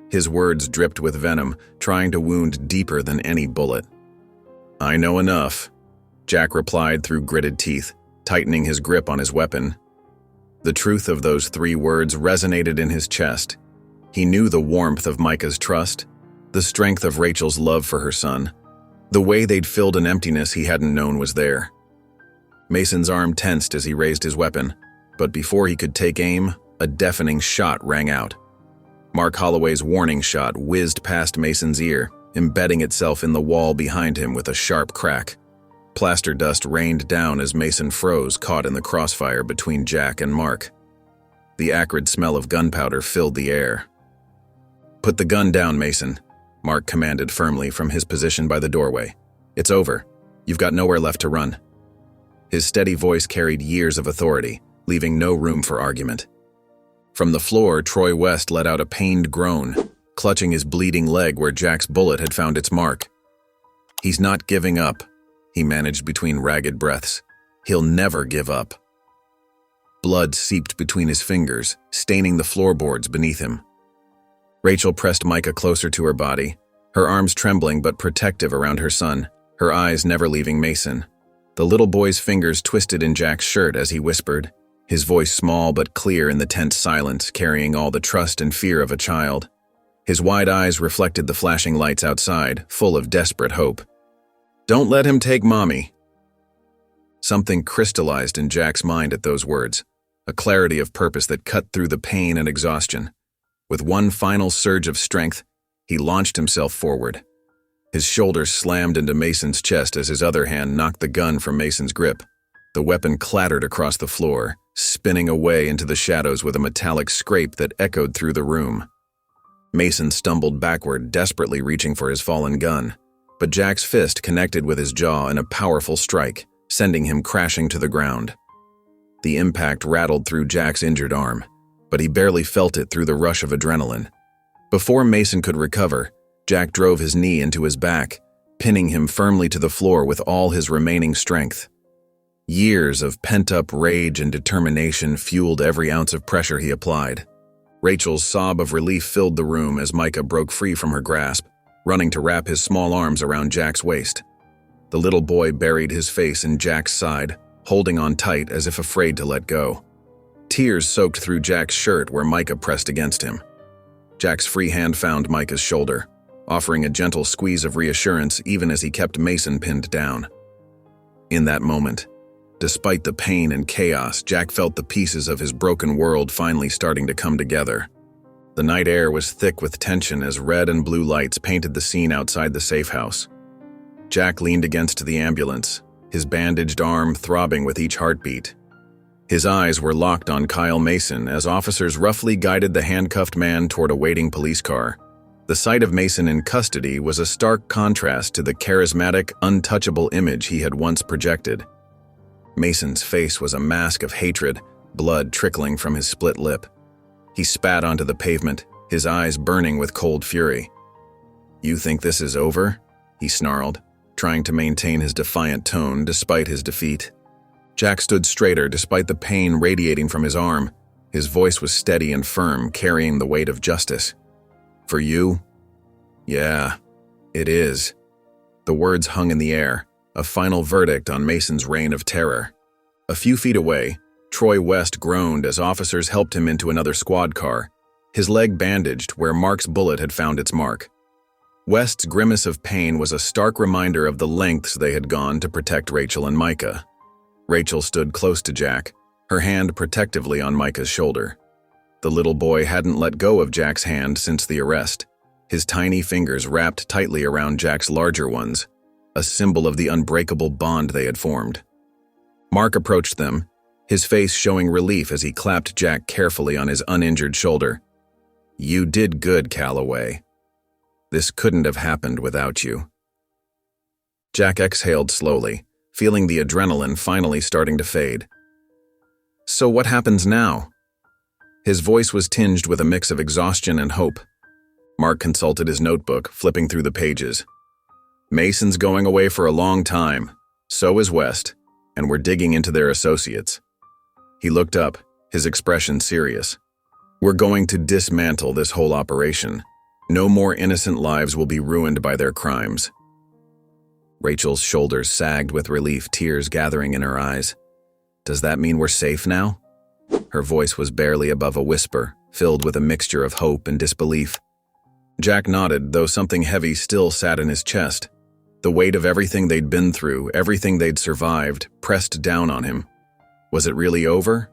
His words dripped with venom, trying to wound deeper than any bullet. "I know enough," Jack replied through gritted teeth, tightening his grip on his weapon. The truth of those 3 words resonated in his chest. He knew the warmth of Micah's trust, the strength of Rachel's love for her son, the way they'd filled an emptiness he hadn't known was there. Mason's arm tensed as he raised his weapon, but before he could take aim, a deafening shot rang out. Mark Holloway's warning shot whizzed past Mason's ear, embedding itself in the wall behind him with a sharp crack. Plaster dust rained down as Mason froze, caught in the crossfire between Jack and Mark. The acrid smell of gunpowder filled the air. "Put the gun down, Mason," Mark commanded firmly from his position by the doorway. "It's over. You've got nowhere left to run." His steady voice carried years of authority, leaving no room for argument. From the floor, Troy West let out a pained groan, clutching his bleeding leg where Jack's bullet had found its mark. "He's not giving up," he managed between ragged breaths. "He'll never give up." Blood seeped between his fingers, staining the floorboards beneath him. Rachel pressed Micah closer to her body, her arms trembling but protective around her son, her eyes never leaving Mason. The little boy's fingers twisted in Jack's shirt as he whispered, his voice small but clear in the tense silence, carrying all the trust and fear of a child. His wide eyes reflected the flashing lights outside, full of desperate hope. "Don't let him take Mommy." Something crystallized in Jack's mind at those words, a clarity of purpose that cut through the pain and exhaustion. With one final surge of strength, he launched himself forward. His shoulders slammed into Mason's chest as his other hand knocked the gun from Mason's grip. The weapon clattered across the floor, spinning away into the shadows with a metallic scrape that echoed through the room. Mason stumbled backward, desperately reaching for his fallen gun, but Jack's fist connected with his jaw in a powerful strike, sending him crashing to the ground. The impact rattled through Jack's injured arm, but he barely felt it through the rush of adrenaline. Before Mason could recover, Jack drove his knee into his back, pinning him firmly to the floor with all his remaining strength. Years of pent-up rage and determination fueled every ounce of pressure he applied. Rachel's sob of relief filled the room as Micah broke free from her grasp, running to wrap his small arms around Jack's waist. The little boy buried his face in Jack's side, holding on tight as if afraid to let go. Tears soaked through Jack's shirt where Micah pressed against him. Jack's free hand found Micah's shoulder, offering a gentle squeeze of reassurance even as he kept Mason pinned down. In that moment, despite the pain and chaos, Jack felt the pieces of his broken world finally starting to come together. The night air was thick with tension as red and blue lights painted the scene outside the safe house. Jack leaned against the ambulance, his bandaged arm throbbing with each heartbeat. His eyes were locked on Kyle Mason as officers roughly guided the handcuffed man toward a waiting police car. The sight of Mason in custody was a stark contrast to the charismatic, untouchable image he had once projected. Mason's face was a mask of hatred, blood trickling from his split lip. He spat onto the pavement, his eyes burning with cold fury. "You think this is over?" he snarled, trying to maintain his defiant tone despite his defeat. Jack stood straighter despite the pain radiating from his arm. His voice was steady and firm, carrying the weight of justice. "For you? Yeah, it is." The words hung in the air, a final verdict on Mason's reign of terror. A few feet away, Troy West groaned as officers helped him into another squad car, his leg bandaged where Mark's bullet had found its mark. West's grimace of pain was a stark reminder of the lengths they had gone to protect Rachel and Micah. Rachel stood close to Jack, her hand protectively on Micah's shoulder. The little boy hadn't let go of Jack's hand since the arrest, his tiny fingers wrapped tightly around Jack's larger ones, a symbol of the unbreakable bond they had formed. Mark approached them, his face showing relief as he clapped Jack carefully on his uninjured shoulder. "You did good, Calloway. This couldn't have happened without you." Jack exhaled slowly, feeling the adrenaline finally starting to fade. "So what happens now?" His voice was tinged with a mix of exhaustion and hope. Mark consulted his notebook, flipping through the pages. "Mason's going away for a long time. So is West, and we're digging into their associates." He looked up, his expression serious. "We're going to dismantle this whole operation. No more innocent lives will be ruined by their crimes." Rachel's shoulders sagged with relief, tears gathering in her eyes. "Does that mean we're safe now?" Her voice was barely above a whisper, filled with a mixture of hope and disbelief. Jack nodded, though something heavy still sat in his chest. The weight of everything they'd been through, everything they'd survived, pressed down on him. Was it really over?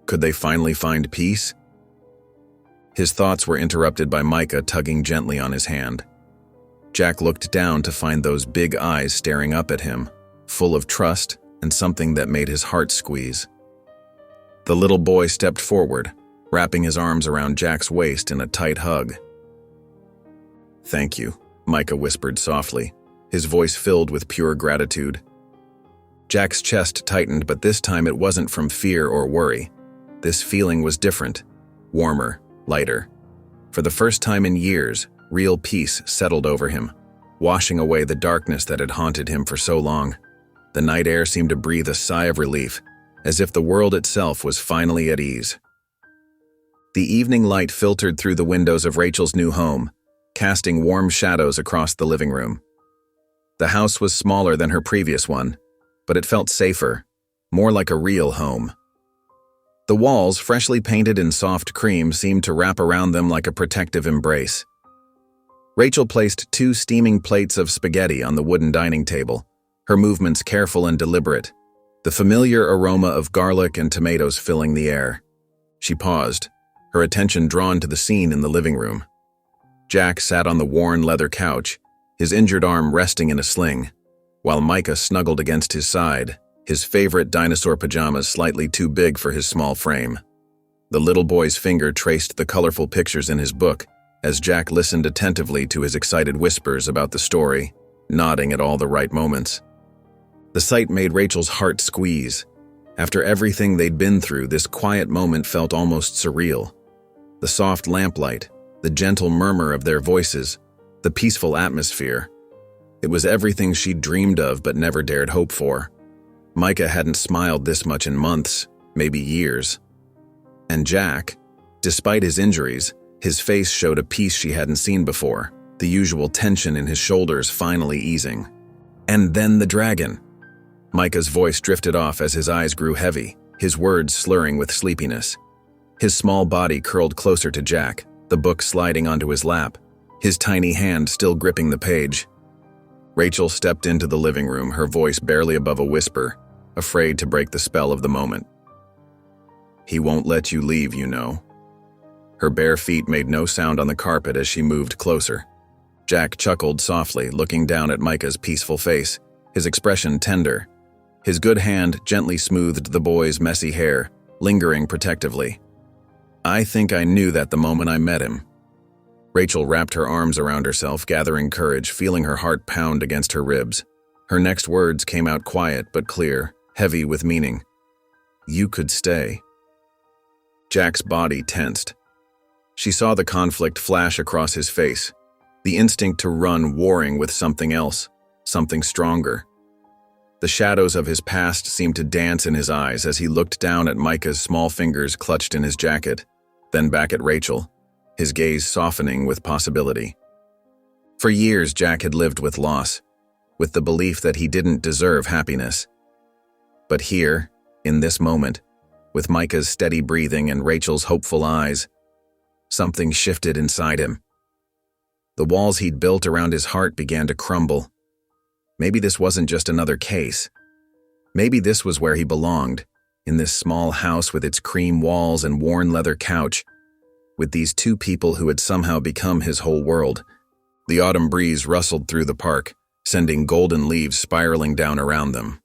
Could they finally find peace? His thoughts were interrupted by Micah tugging gently on his hand. Jack looked down to find those big eyes staring up at him, full of trust and something that made his heart squeeze. The little boy stepped forward, wrapping his arms around Jack's waist in a tight hug. "Thank you," Micah whispered softly, his voice filled with pure gratitude. Jack's chest tightened, but this time it wasn't from fear or worry. This feeling was different, warmer, lighter. For the first time in years, real peace settled over him, washing away the darkness that had haunted him for so long. The night air seemed to breathe a sigh of relief, as if the world itself was finally at ease. The evening light filtered through the windows of Rachel's new home, casting warm shadows across the living room. The house was smaller than her previous one, but it felt safer, more like a real home. The walls, freshly painted in soft cream, seemed to wrap around them like a protective embrace. Rachel placed 2 steaming plates of spaghetti on the wooden dining table, her movements careful and deliberate, the familiar aroma of garlic and tomatoes filling the air. She paused, her attention drawn to the scene in the living room. Jack sat on the worn leather couch, his injured arm resting in a sling, while Micah snuggled against his side, his favorite dinosaur pajamas slightly too big for his small frame. The little boy's finger traced the colorful pictures in his book as Jack listened attentively to his excited whispers about the story, nodding at all the right moments. The sight made Rachel's heart squeeze. After everything they'd been through, this quiet moment felt almost surreal. The soft lamplight, the gentle murmur of their voices, the peaceful atmosphere. It was everything she'd dreamed of but never dared hope for. Micah hadn't smiled this much in months, maybe years. And Jack, despite his injuries, his face showed a peace she hadn't seen before, the usual tension in his shoulders finally easing. And then the dragon. Micah's voice drifted off as his eyes grew heavy, his words slurring with sleepiness. His small body curled closer to Jack, the book sliding onto his lap, his tiny hand still gripping the page. Rachel stepped into the living room, her voice barely above a whisper, afraid to break the spell of the moment. "He won't let you leave, you know." Her bare feet made no sound on the carpet as she moved closer. Jack chuckled softly, looking down at Micah's peaceful face, his expression tender. His good hand gently smoothed the boy's messy hair, lingering protectively. "I think I knew that the moment I met him." Rachel wrapped her arms around herself, gathering courage, feeling her heart pound against her ribs. Her next words came out quiet but clear, heavy with meaning. "You could stay." Jack's body tensed. She saw the conflict flash across his face, the instinct to run warring with something else, something stronger. The shadows of his past seemed to dance in his eyes as he looked down at Micah's small fingers clutched in his jacket, then back at Rachel, his gaze softening with possibility. For years, Jack had lived with loss, with the belief that he didn't deserve happiness. But here, in this moment, with Micah's steady breathing and Rachel's hopeful eyes, something shifted inside him. The walls he'd built around his heart began to crumble. Maybe this wasn't just another case. Maybe this was where he belonged, in this small house with its cream walls and worn leather couch, with these 2 people who had somehow become his whole world. The autumn breeze rustled through the park, sending golden leaves spiraling down around them.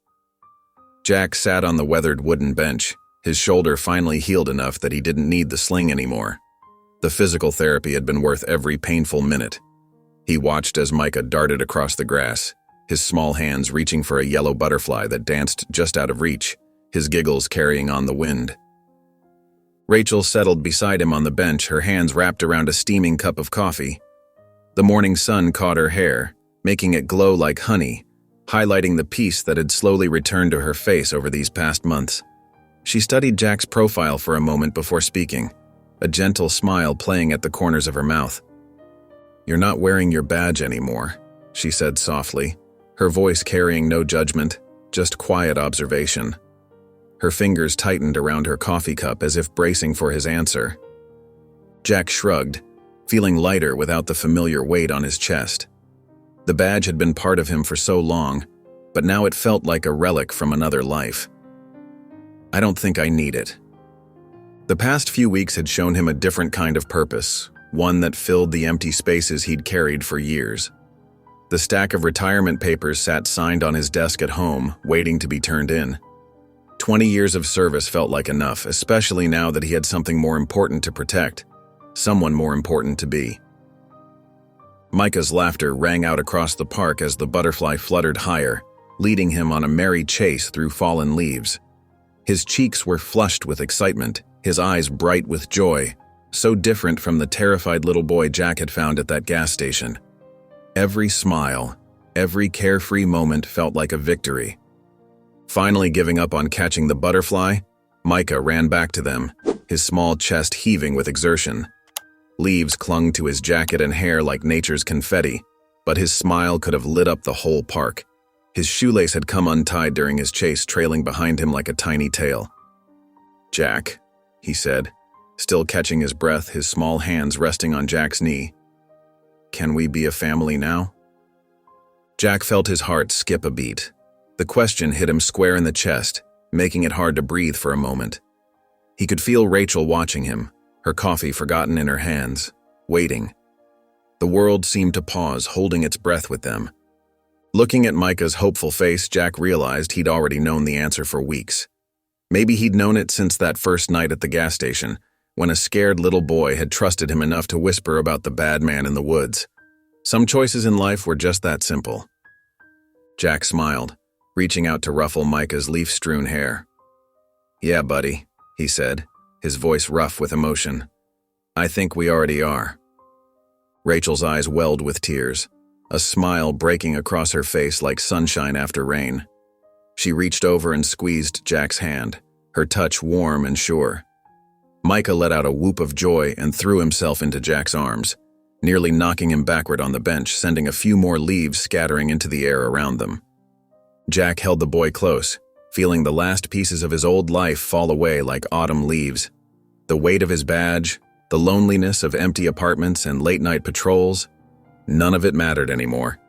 Jack sat on the weathered wooden bench. His shoulder finally healed enough that he didn't need the sling anymore. The physical therapy had been worth every painful minute. He watched as Micah darted across the grass, his small hands reaching for a yellow butterfly that danced just out of reach, his giggles carrying on the wind. Rachel settled beside him on the bench, her hands wrapped around a steaming cup of coffee. The morning sun caught her hair, making it glow like honey, highlighting the peace that had slowly returned to her face over these past months. She studied Jack's profile for a moment before speaking, a gentle smile playing at the corners of her mouth. "You're not wearing your badge anymore," she said softly, her voice carrying no judgment, just quiet observation. Her fingers tightened around her coffee cup as if bracing for his answer. Jack shrugged, feeling lighter without the familiar weight on his chest. The badge had been part of him for so long, but now it felt like a relic from another life. "I don't think I need it." The past few weeks had shown him a different kind of purpose, one that filled the empty spaces he'd carried for years. The stack of retirement papers sat signed on his desk at home, waiting to be turned in. 20 years of service felt like enough, especially now that he had something more important to protect, someone more important to be. Micah's laughter rang out across the park as the butterfly fluttered higher, leading him on a merry chase through fallen leaves. His cheeks were flushed with excitement, his eyes bright with joy, so different from the terrified little boy Jack had found at that gas station. Every smile, every carefree moment felt like a victory. Finally giving up on catching the butterfly, Micah ran back to them, his small chest heaving with exertion. Leaves clung to his jacket and hair like nature's confetti, but his smile could have lit up the whole park. His shoelace had come untied during his chase, trailing behind him like a tiny tail. "Jack," he said, still catching his breath, his small hands resting on Jack's knee. "Can we be a family now?" Jack felt his heart skip a beat. The question hit him square in the chest, making it hard to breathe for a moment. He could feel Rachel watching him, her coffee forgotten in her hands, waiting. The world seemed to pause, holding its breath with them. Looking at Micah's hopeful face, Jack realized he'd already known the answer for weeks. Maybe he'd known it since that first night at the gas station, when a scared little boy had trusted him enough to whisper about the bad man in the woods. Some choices in life were just that simple. Jack smiled, reaching out to ruffle Micah's leaf-strewn hair. "Yeah, buddy," he said, his voice rough with emotion. "I think we already are." Rachel's eyes welled with tears, a smile breaking across her face like sunshine after rain. She reached over and squeezed Jack's hand, her touch warm and sure. Micah let out a whoop of joy and threw himself into Jack's arms, nearly knocking him backward on the bench, sending a few more leaves scattering into the air around them. Jack held the boy close, feeling the last pieces of his old life fall away like autumn leaves. The weight of his badge, the loneliness of empty apartments and late-night patrols, none of it mattered anymore.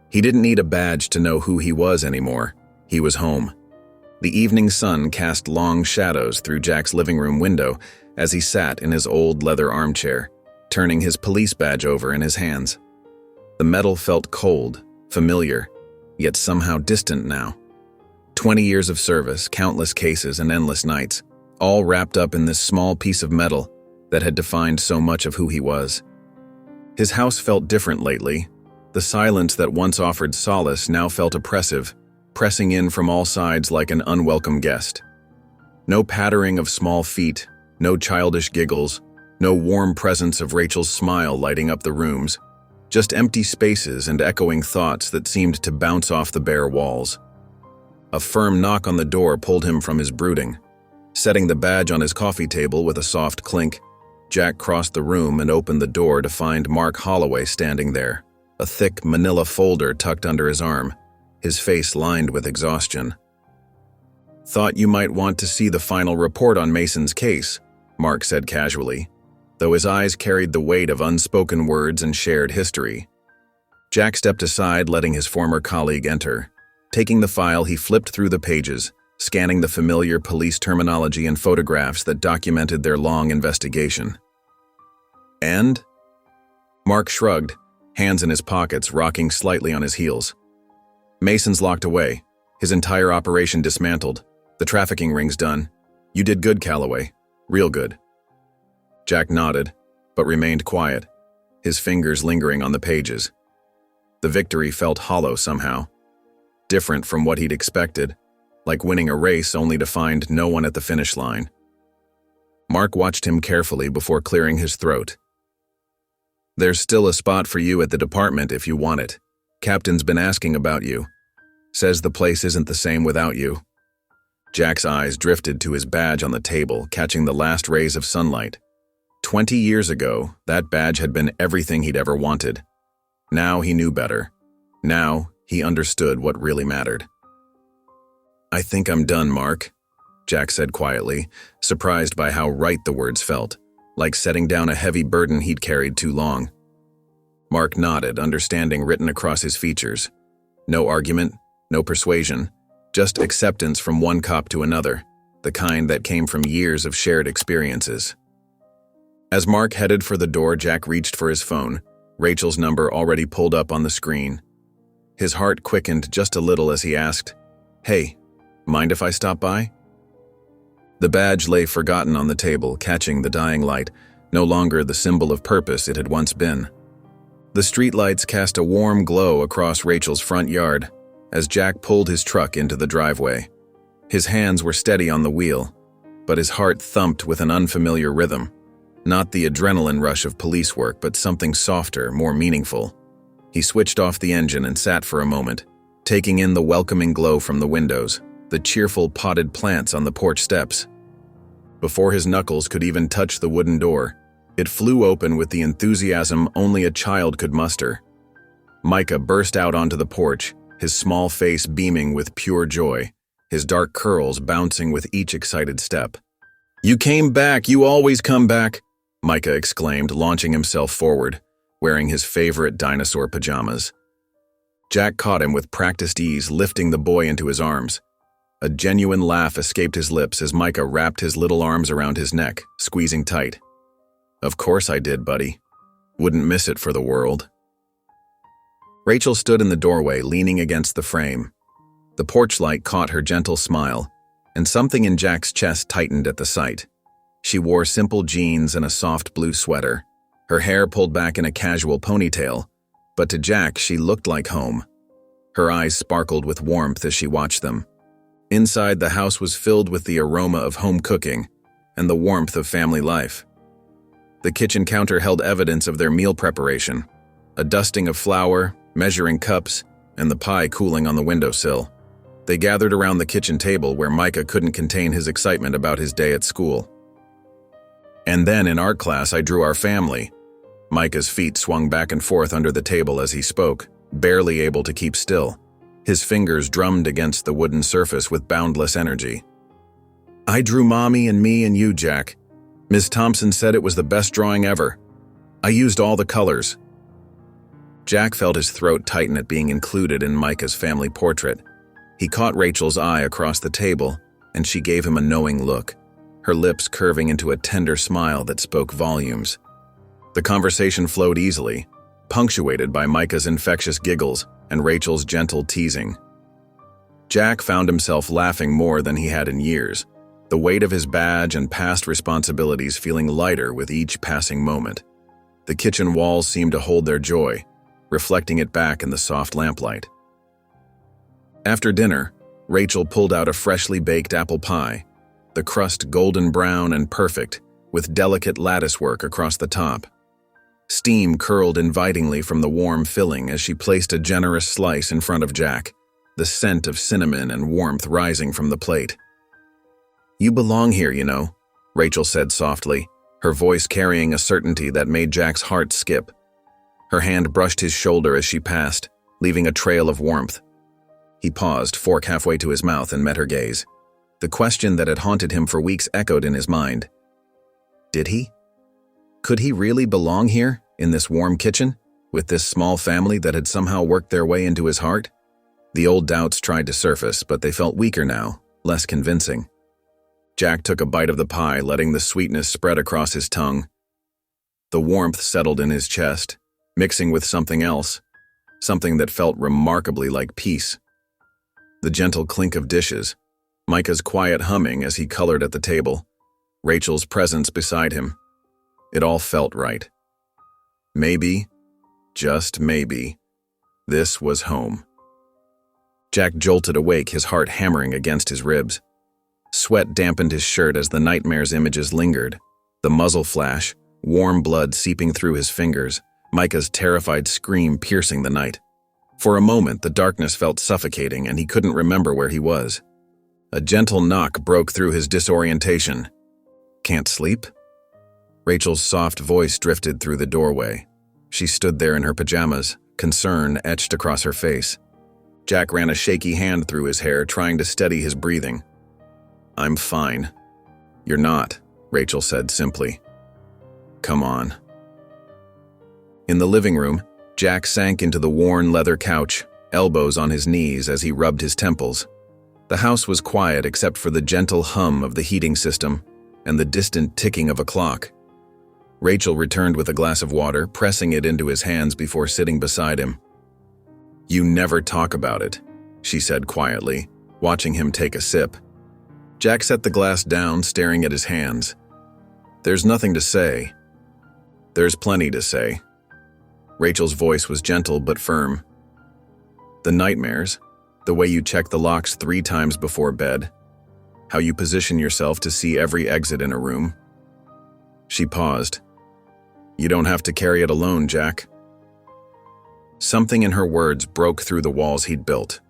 He didn't need a badge to know who he was anymore. He was home. The evening sun cast long shadows through Jack's living room window as he sat in his old leather armchair, turning his police badge over in his hands. The metal felt cold, familiar, yet somehow distant now. 20 years of service, countless cases, and endless nights, all wrapped up in this small piece of metal that had defined so much of who he was. His house felt different lately. The silence that once offered solace now felt oppressive, pressing in from all sides like an unwelcome guest. No pattering of small feet, no childish giggles, no warm presence of Rachel's smile lighting up the rooms, just empty spaces and echoing thoughts that seemed to bounce off the bare walls. A firm knock on the door pulled him from his brooding. Setting the badge on his coffee table with a soft clink, Jack crossed the room and opened the door to find Mark Holloway standing there, a thick manila folder tucked under his arm, his face lined with exhaustion. "Thought you might want to see the final report on Mason's case," Mark said casually, though his eyes carried the weight of unspoken words and shared history. Jack stepped aside, letting his former colleague enter. Taking the file, he flipped through the pages, scanning the familiar police terminology and photographs that documented their long investigation. "And?" Mark shrugged, hands in his pockets, rocking slightly on his heels. "Mason's locked away, his entire operation dismantled, The trafficking ring's done. You did good, Calloway. Real good. Jack nodded, but remained quiet, his fingers lingering on the pages. The victory felt hollow somehow, different from what he'd expected, like winning a race only to find no one at the finish line. Mark watched him carefully before clearing his throat. There's still a spot for you at the department if you want it. Captain's been asking about you. Says the place isn't the same without you. Jack's eyes drifted to his badge on the table, catching the last rays of sunlight. 20 years ago, that badge had been everything he'd ever wanted. Now he knew better. Now he understood what really mattered. I think I'm done, Mark, Jack said quietly, surprised by how right the words felt, like setting down a heavy burden he'd carried too long. Mark nodded, understanding written across his features. No argument, no persuasion, just acceptance from one cop to another, the kind that came from years of shared experiences. As Mark headed for the door, Jack reached for his phone, Rachel's number already pulled up on the screen. His heart quickened just a little as he asked, "Hey, mind if I stop by?" The badge lay forgotten on the table, catching the dying light, no longer the symbol of purpose it had once been. The streetlights cast a warm glow across Rachel's front yard as Jack pulled his truck into the driveway. His hands were steady on the wheel, but his heart thumped with an unfamiliar rhythm. Not the adrenaline rush of police work, but something softer, more meaningful. He switched off the engine and sat for a moment, taking in the welcoming glow from the windows, the cheerful potted plants on the porch steps. Before his knuckles could even touch the wooden door, it flew open with the enthusiasm only a child could muster. Micah burst out onto the porch, his small face beaming with pure joy, his dark curls bouncing with each excited step. "You came back! You always come back!" Micah exclaimed, launching himself forward, wearing his favorite dinosaur pajamas. Jack caught him with practiced ease, lifting the boy into his arms. A genuine laugh escaped his lips as Micah wrapped his little arms around his neck, squeezing tight. "Of course I did, buddy. Wouldn't miss it for the world." Rachel stood in the doorway, leaning against the frame. The porch light caught her gentle smile, and something in Jack's chest tightened at the sight. She wore simple jeans and a soft blue sweater, her hair pulled back in a casual ponytail, but to Jack she looked like home. Her eyes sparkled with warmth as she watched them. Inside, the house was filled with the aroma of home cooking and the warmth of family life. The kitchen counter held evidence of their meal preparation, a dusting of flour, measuring cups, and the pie cooling on the windowsill. They gathered around the kitchen table where Micah couldn't contain his excitement about his day at school. "And then in art class I drew our family." Micah's feet swung back and forth under the table as he spoke, barely able to keep still. His fingers drummed against the wooden surface with boundless energy. "I drew Mommy and me and you, Jack. Ms. Thompson said it was the best drawing ever. I used all the colors." Jack felt his throat tighten at being included in Micah's family portrait. He caught Rachel's eye across the table, and she gave him a knowing look, her lips curving into a tender smile that spoke volumes. The conversation flowed easily, punctuated by Micah's infectious giggles and Rachel's gentle teasing. Jack found himself laughing more than he had in years, the weight of his badge and past responsibilities feeling lighter with each passing moment. The kitchen walls seemed to hold their joy, reflecting it back in the soft lamplight. After dinner, Rachel pulled out a freshly baked apple pie, the crust golden brown and perfect, with delicate lattice work across the top. Steam curled invitingly from the warm filling as she placed a generous slice in front of Jack, the scent of cinnamon and warmth rising from the plate. "You belong here, you know," Rachel said softly, her voice carrying a certainty that made Jack's heart skip. Her hand brushed his shoulder as she passed, leaving a trail of warmth. He paused, fork halfway to his mouth, and met her gaze. The question that had haunted him for weeks echoed in his mind. Did he? Could he really belong here, in this warm kitchen, with this small family that had somehow worked their way into his heart? The old doubts tried to surface, but they felt weaker now, less convincing. Jack took a bite of the pie, letting the sweetness spread across his tongue. The warmth settled in his chest, mixing with something else, something that felt remarkably like peace. The gentle clink of dishes, Micah's quiet humming as he colored at the table, Rachel's presence beside him. It all felt right. Maybe, just maybe, this was home. Jack jolted awake, his heart hammering against his ribs. Sweat dampened his shirt as the nightmare's images lingered. The muzzle flash, warm blood seeping through his fingers, Micah's terrified scream piercing the night. For a moment, the darkness felt suffocating and he couldn't remember where he was. A gentle knock broke through his disorientation. "Can't sleep?" Rachel's soft voice drifted through the doorway. She stood there in her pajamas, concern etched across her face. Jack ran a shaky hand through his hair, trying to steady his breathing. "I'm fine." "You're not," Rachel said simply. "Come on." In the living room, Jack sank into the worn leather couch, elbows on his knees as he rubbed his temples. The house was quiet except for the gentle hum of the heating system and the distant ticking of a clock. Rachel returned with a glass of water, pressing it into his hands before sitting beside him. "You never talk about it," she said quietly, watching him take a sip. Jack set the glass down, staring at his hands. "There's nothing to say." "There's plenty to say." Rachel's voice was gentle but firm. "The nightmares, the way you check the locks 3 times before bed, how you position yourself to see every exit in a room." She paused. "You don't have to carry it alone, Jack." Something in her words broke through the walls he'd built.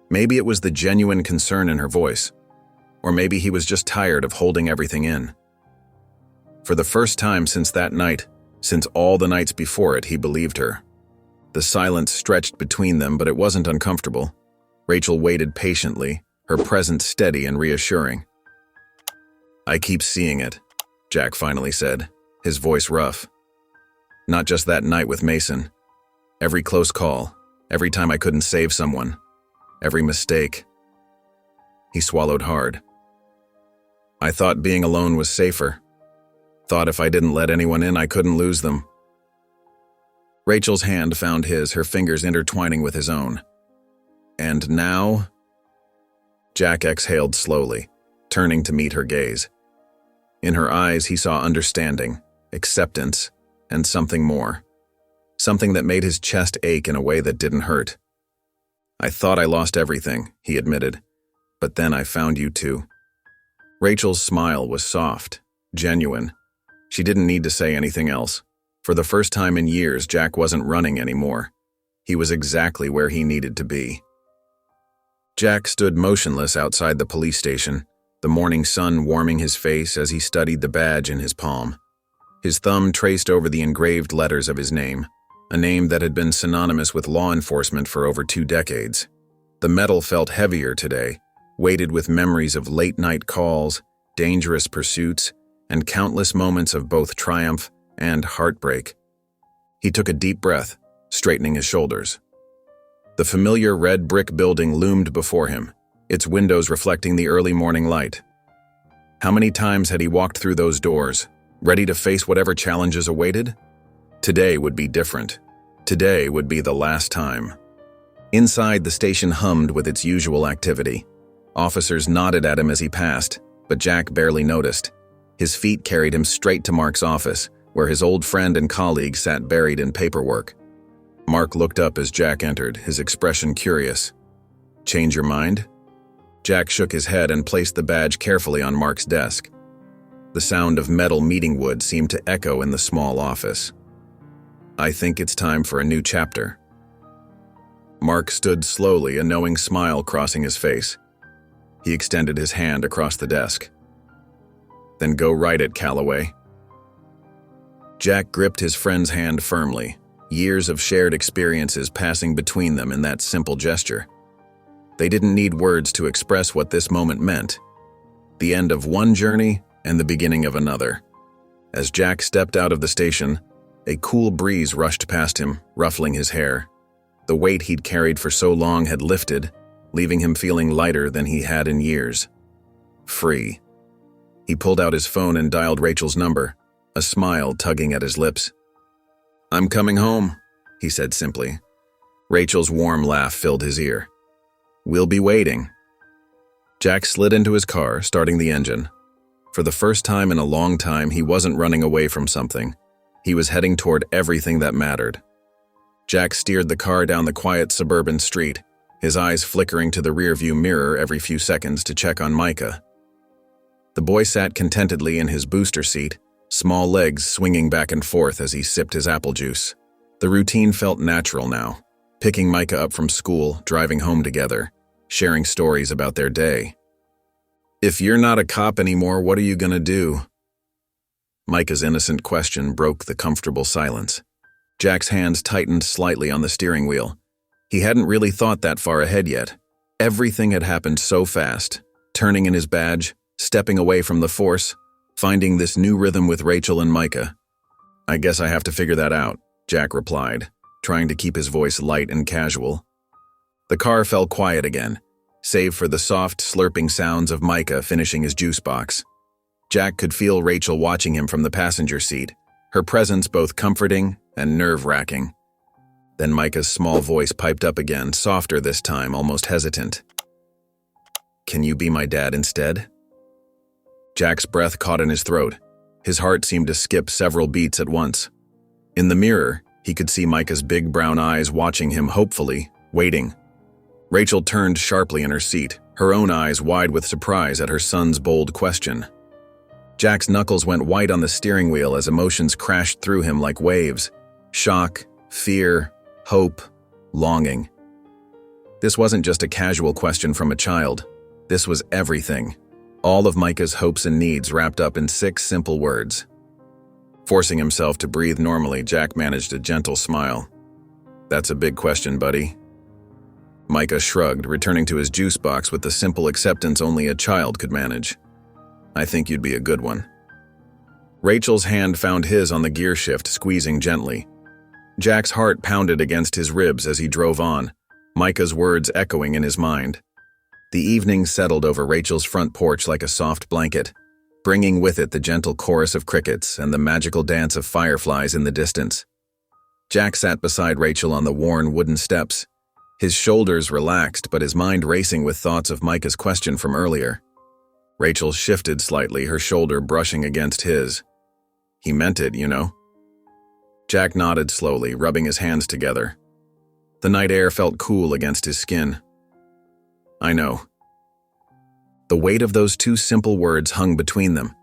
Maybe it was the genuine concern in her voice, or maybe he was just tired of holding everything in. For the first time since that night, since all the nights before it, he believed her. The silence stretched between them, but it wasn't uncomfortable. Rachel waited patiently, her presence steady and reassuring. "I keep seeing it," Jack finally said, his voice rough. "Not just that night with Mason. Every close call, every time I couldn't save someone, every mistake." He swallowed hard. "I thought being alone was safer. Thought if I didn't let anyone in, I couldn't lose them." Rachel's hand found his, her fingers intertwining with his own. "And now?" Jack exhaled slowly, turning to meet her gaze. In her eyes, he saw understanding, acceptance, and something more. Something that made his chest ache in a way that didn't hurt. "I thought I lost everything," he admitted, "but then I found you too." Rachel's smile was soft, genuine. She didn't need to say anything else. For the first time in years, Jack wasn't running anymore. He was exactly where he needed to be. Jack stood motionless outside the police station, the morning sun warming his face as he studied the badge in his palm. His thumb traced over the engraved letters of his name, a name that had been synonymous with law enforcement for over 2 decades. The metal felt heavier today, weighted with memories of late-night calls, dangerous pursuits, and countless moments of both triumph and heartbreak. He took a deep breath, straightening his shoulders. The familiar red brick building loomed before him, its windows reflecting the early morning light. How many times had he walked through those doors, ready to face whatever challenges awaited? Today would be different. Today would be the last time. Inside, the station hummed with its usual activity. Officers nodded at him as he passed, but Jack barely noticed. His feet carried him straight to Mark's office, where his old friend and colleague sat buried in paperwork. Mark looked up as Jack entered, his expression curious. "Change your mind?" Jack shook his head and placed the badge carefully on Mark's desk. The sound of metal meeting wood seemed to echo in the small office. "I think it's time for a new chapter." Mark stood slowly, a knowing smile crossing his face. He extended his hand across the desk. "Then go write it, Calloway." Jack gripped his friend's hand firmly, years of shared experiences passing between them in that simple gesture. They didn't need words to express what this moment meant. The end of one journey and the beginning of another. As Jack stepped out of the station, a cool breeze rushed past him, ruffling his hair. The weight he'd carried for so long had lifted, leaving him feeling lighter than he had in years. Free. He pulled out his phone and dialed Rachel's number, a smile tugging at his lips. "I'm coming home," he said simply. Rachel's warm laugh filled his ear. "We'll be waiting." Jack slid into his car, starting the engine. For the first time in a long time, he wasn't running away from something. He was heading toward everything that mattered. Jack steered the car down the quiet suburban street, his eyes flickering to the rearview mirror every few seconds to check on Micah. The boy sat contentedly in his booster seat, small legs swinging back and forth as he sipped his apple juice. The routine felt natural now, picking Micah up from school, driving home together, sharing stories about their day. "If you're not a cop anymore, what are you gonna do?" Micah's innocent question broke the comfortable silence. Jack's hands tightened slightly on the steering wheel. He hadn't really thought that far ahead yet. Everything had happened so fast, turning in his badge, stepping away from the force, finding this new rhythm with Rachel and Micah. "I guess I have to figure that out," Jack replied, trying to keep his voice light and casual. The car fell quiet again, save for the soft, slurping sounds of Micah finishing his juice box. Jack could feel Rachel watching him from the passenger seat, her presence both comforting and nerve-wracking. Then Micah's small voice piped up again, softer this time, almost hesitant. "Can you be my dad instead?" Jack's breath caught in his throat. His heart seemed to skip several beats at once. In the mirror, he could see Micah's big brown eyes watching him hopefully, waiting. Rachel turned sharply in her seat, her own eyes wide with surprise at her son's bold question. Jack's knuckles went white on the steering wheel as emotions crashed through him like waves. Shock, fear, hope, longing. This wasn't just a casual question from a child. This was everything. All of Micah's hopes and needs wrapped up in 6 simple words. Forcing himself to breathe normally, Jack managed a gentle smile. "That's a big question, buddy." Micah shrugged, returning to his juice box with the simple acceptance only a child could manage. "I think you'd be a good one." Rachel's hand found his on the gear shift, squeezing gently. Jack's heart pounded against his ribs as he drove on, Micah's words echoing in his mind. The evening settled over Rachel's front porch like a soft blanket, bringing with it the gentle chorus of crickets and the magical dance of fireflies in the distance. Jack sat beside Rachel on the worn wooden steps, his shoulders relaxed but his mind racing with thoughts of Micah's question from earlier. Rachel shifted slightly, her shoulder brushing against his. "He meant it, you know." Jack nodded slowly, rubbing his hands together. The night air felt cool against his skin. "I know." The weight of those 2 simple words hung between them.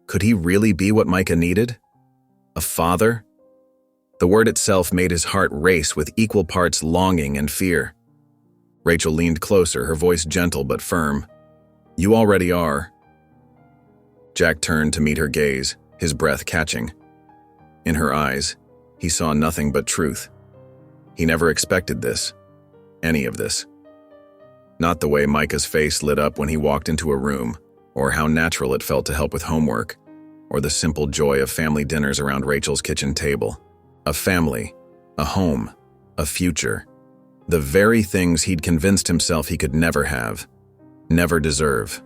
Could he really be what Micah needed? A father? The word itself made his heart race with equal parts longing and fear. Rachel leaned closer, her voice gentle but firm. "You already are." Jack turned to meet her gaze, his breath catching. In her eyes, he saw nothing but truth. He never expected this. Any of this. Not the way Micah's face lit up when he walked into a room, or how natural it felt to help with homework, or the simple joy of family dinners around Rachel's kitchen table. A family, a home, a future. The very things he'd convinced himself he could never have, never deserve.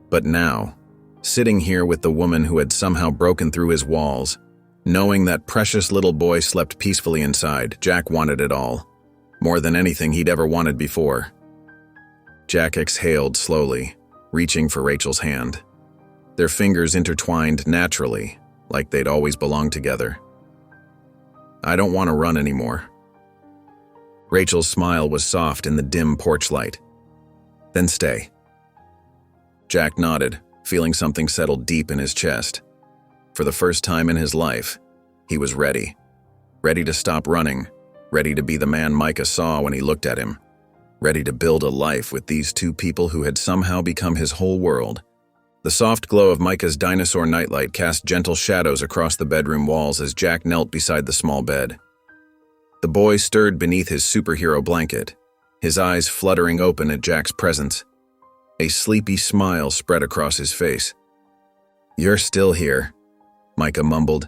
But now, sitting here with the woman who had somehow broken through his walls, knowing that precious little boy slept peacefully inside, Jack wanted it all, more than anything he'd ever wanted before. Jack exhaled slowly, reaching for Rachel's hand. Their fingers intertwined naturally, like they'd always belonged together. "I don't want to run anymore." Rachel's smile was soft in the dim porch light. "Then stay." Jack nodded, feeling something settle deep in his chest. For the first time in his life, he was ready. Ready to stop running, ready to be the man Micah saw when he looked at him. Ready to build a life with these 2 people who had somehow become his whole world. The soft glow of Micah's dinosaur nightlight cast gentle shadows across the bedroom walls as Jack knelt beside the small bed. The boy stirred beneath his superhero blanket, his eyes fluttering open at Jack's presence. A sleepy smile spread across his face. "You're still here," Micah mumbled,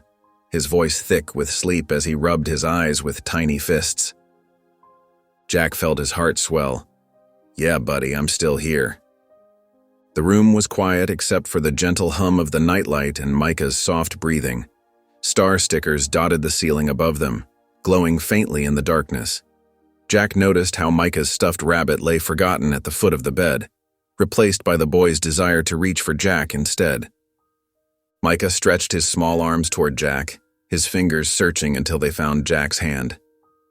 his voice thick with sleep as he rubbed his eyes with tiny fists. Jack felt his heart swell. "Yeah, buddy, I'm still here." The room was quiet except for the gentle hum of the nightlight and Micah's soft breathing. Star stickers dotted the ceiling above them, glowing faintly in the darkness. Jack noticed how Micah's stuffed rabbit lay forgotten at the foot of the bed, replaced by the boy's desire to reach for Jack instead. Micah stretched his small arms toward Jack, his fingers searching until they found Jack's hand.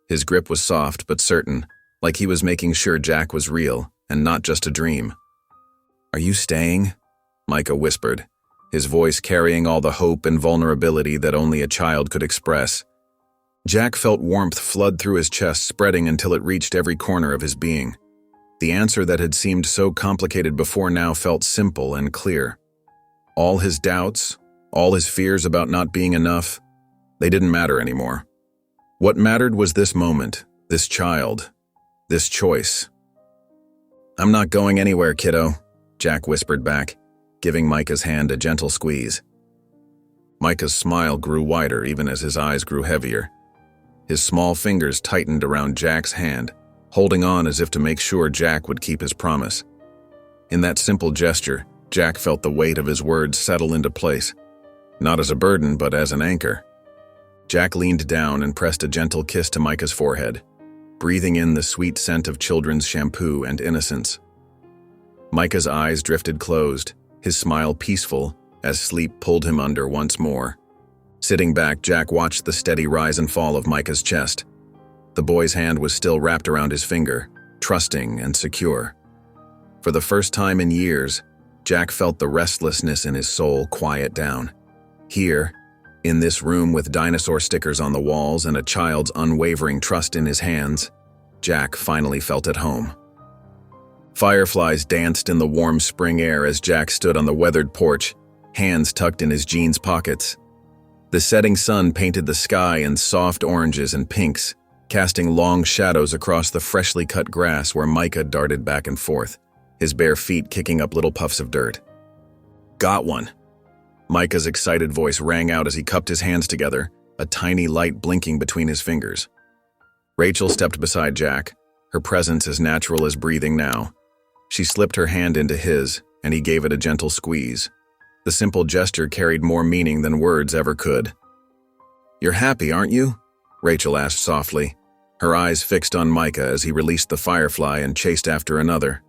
His grip was soft but certain, like he was making sure Jack was real and not just a dream. "Are you staying?" Micah whispered, his voice carrying all the hope and vulnerability that only a child could express. Jack felt warmth flood through his chest, spreading until it reached every corner of his being. The answer that had seemed so complicated before now felt simple and clear. All his doubts, all his fears about not being enough, they didn't matter anymore. What mattered was this moment, this child, this choice. "I'm not going anywhere, kiddo," Jack whispered back, giving Micah's hand a gentle squeeze. Micah's smile grew wider even as his eyes grew heavier. His small fingers tightened around Jack's hand, holding on as if to make sure Jack would keep his promise. In that simple gesture, Jack felt the weight of his words settle into place, not as a burden but as an anchor. Jack leaned down and pressed a gentle kiss to Micah's forehead, breathing in the sweet scent of children's shampoo and innocence. Micah's eyes drifted closed, his smile peaceful as sleep pulled him under once more. Sitting back, Jack watched the steady rise and fall of Micah's chest. The boy's hand was still wrapped around his finger, trusting and secure. For the first time in years, Jack felt the restlessness in his soul quiet down. Here, in this room with dinosaur stickers on the walls and a child's unwavering trust in his hands, Jack finally felt at home. Fireflies danced in the warm spring air as Jack stood on the weathered porch, hands tucked in his jeans pockets. The setting sun painted the sky in soft oranges and pinks, casting long shadows across the freshly cut grass where Micah darted back and forth, his bare feet kicking up little puffs of dirt. "Got one." Micah's excited voice rang out as he cupped his hands together, a tiny light blinking between his fingers. Rachel stepped beside Jack, her presence as natural as breathing now. She slipped her hand into his, and he gave it a gentle squeeze. The simple gesture carried more meaning than words ever could. "You're happy, aren't you?" Rachel asked softly, her eyes fixed on Micah as he released the firefly and chased after another.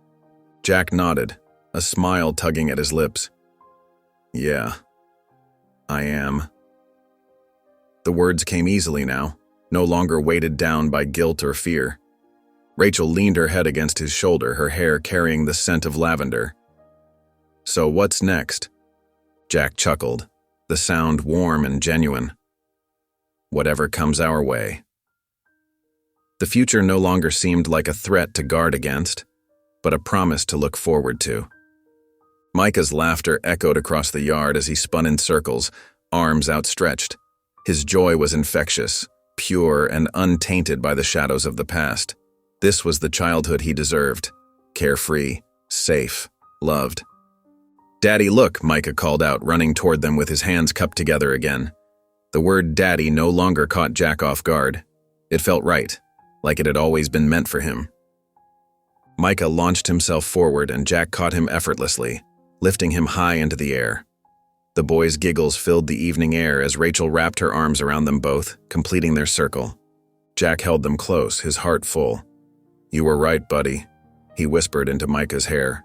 Jack nodded, a smile tugging at his lips. "Yeah, I am." The words came easily now, no longer weighted down by guilt or fear. Rachel leaned her head against his shoulder, her hair carrying the scent of lavender. "So what's next?" Jack chuckled, the sound warm and genuine. "Whatever comes our way." The future no longer seemed like a threat to guard against, but a promise to look forward to. Micah's laughter echoed across the yard as he spun in circles, arms outstretched. His joy was infectious, pure and untainted by the shadows of the past. This was the childhood he deserved, carefree, safe, loved. "Daddy, look," Micah called out, running toward them with his hands cupped together again. The word daddy no longer caught Jack off guard. It felt right, like it had always been meant for him. Micah launched himself forward and Jack caught him effortlessly, lifting him high into the air. The boys' giggles filled the evening air as Rachel wrapped her arms around them both, completing their circle. Jack held them close, his heart full. "You were right, buddy," he whispered into Micah's hair.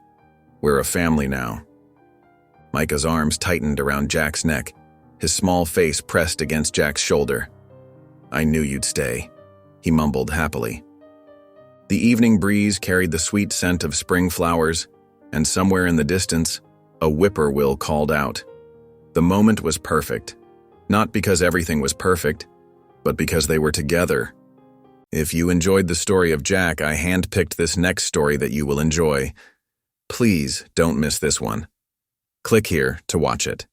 "We're a family now." Micah's arms tightened around Jack's neck, his small face pressed against Jack's shoulder. "I knew you'd stay," he mumbled happily. The evening breeze carried the sweet scent of spring flowers, and somewhere in the distance, a whippoorwill called out. The moment was perfect, not because everything was perfect, but because they were together. If you enjoyed the story of Jack, I handpicked this next story that you will enjoy. Please don't miss this one. Click here to watch it.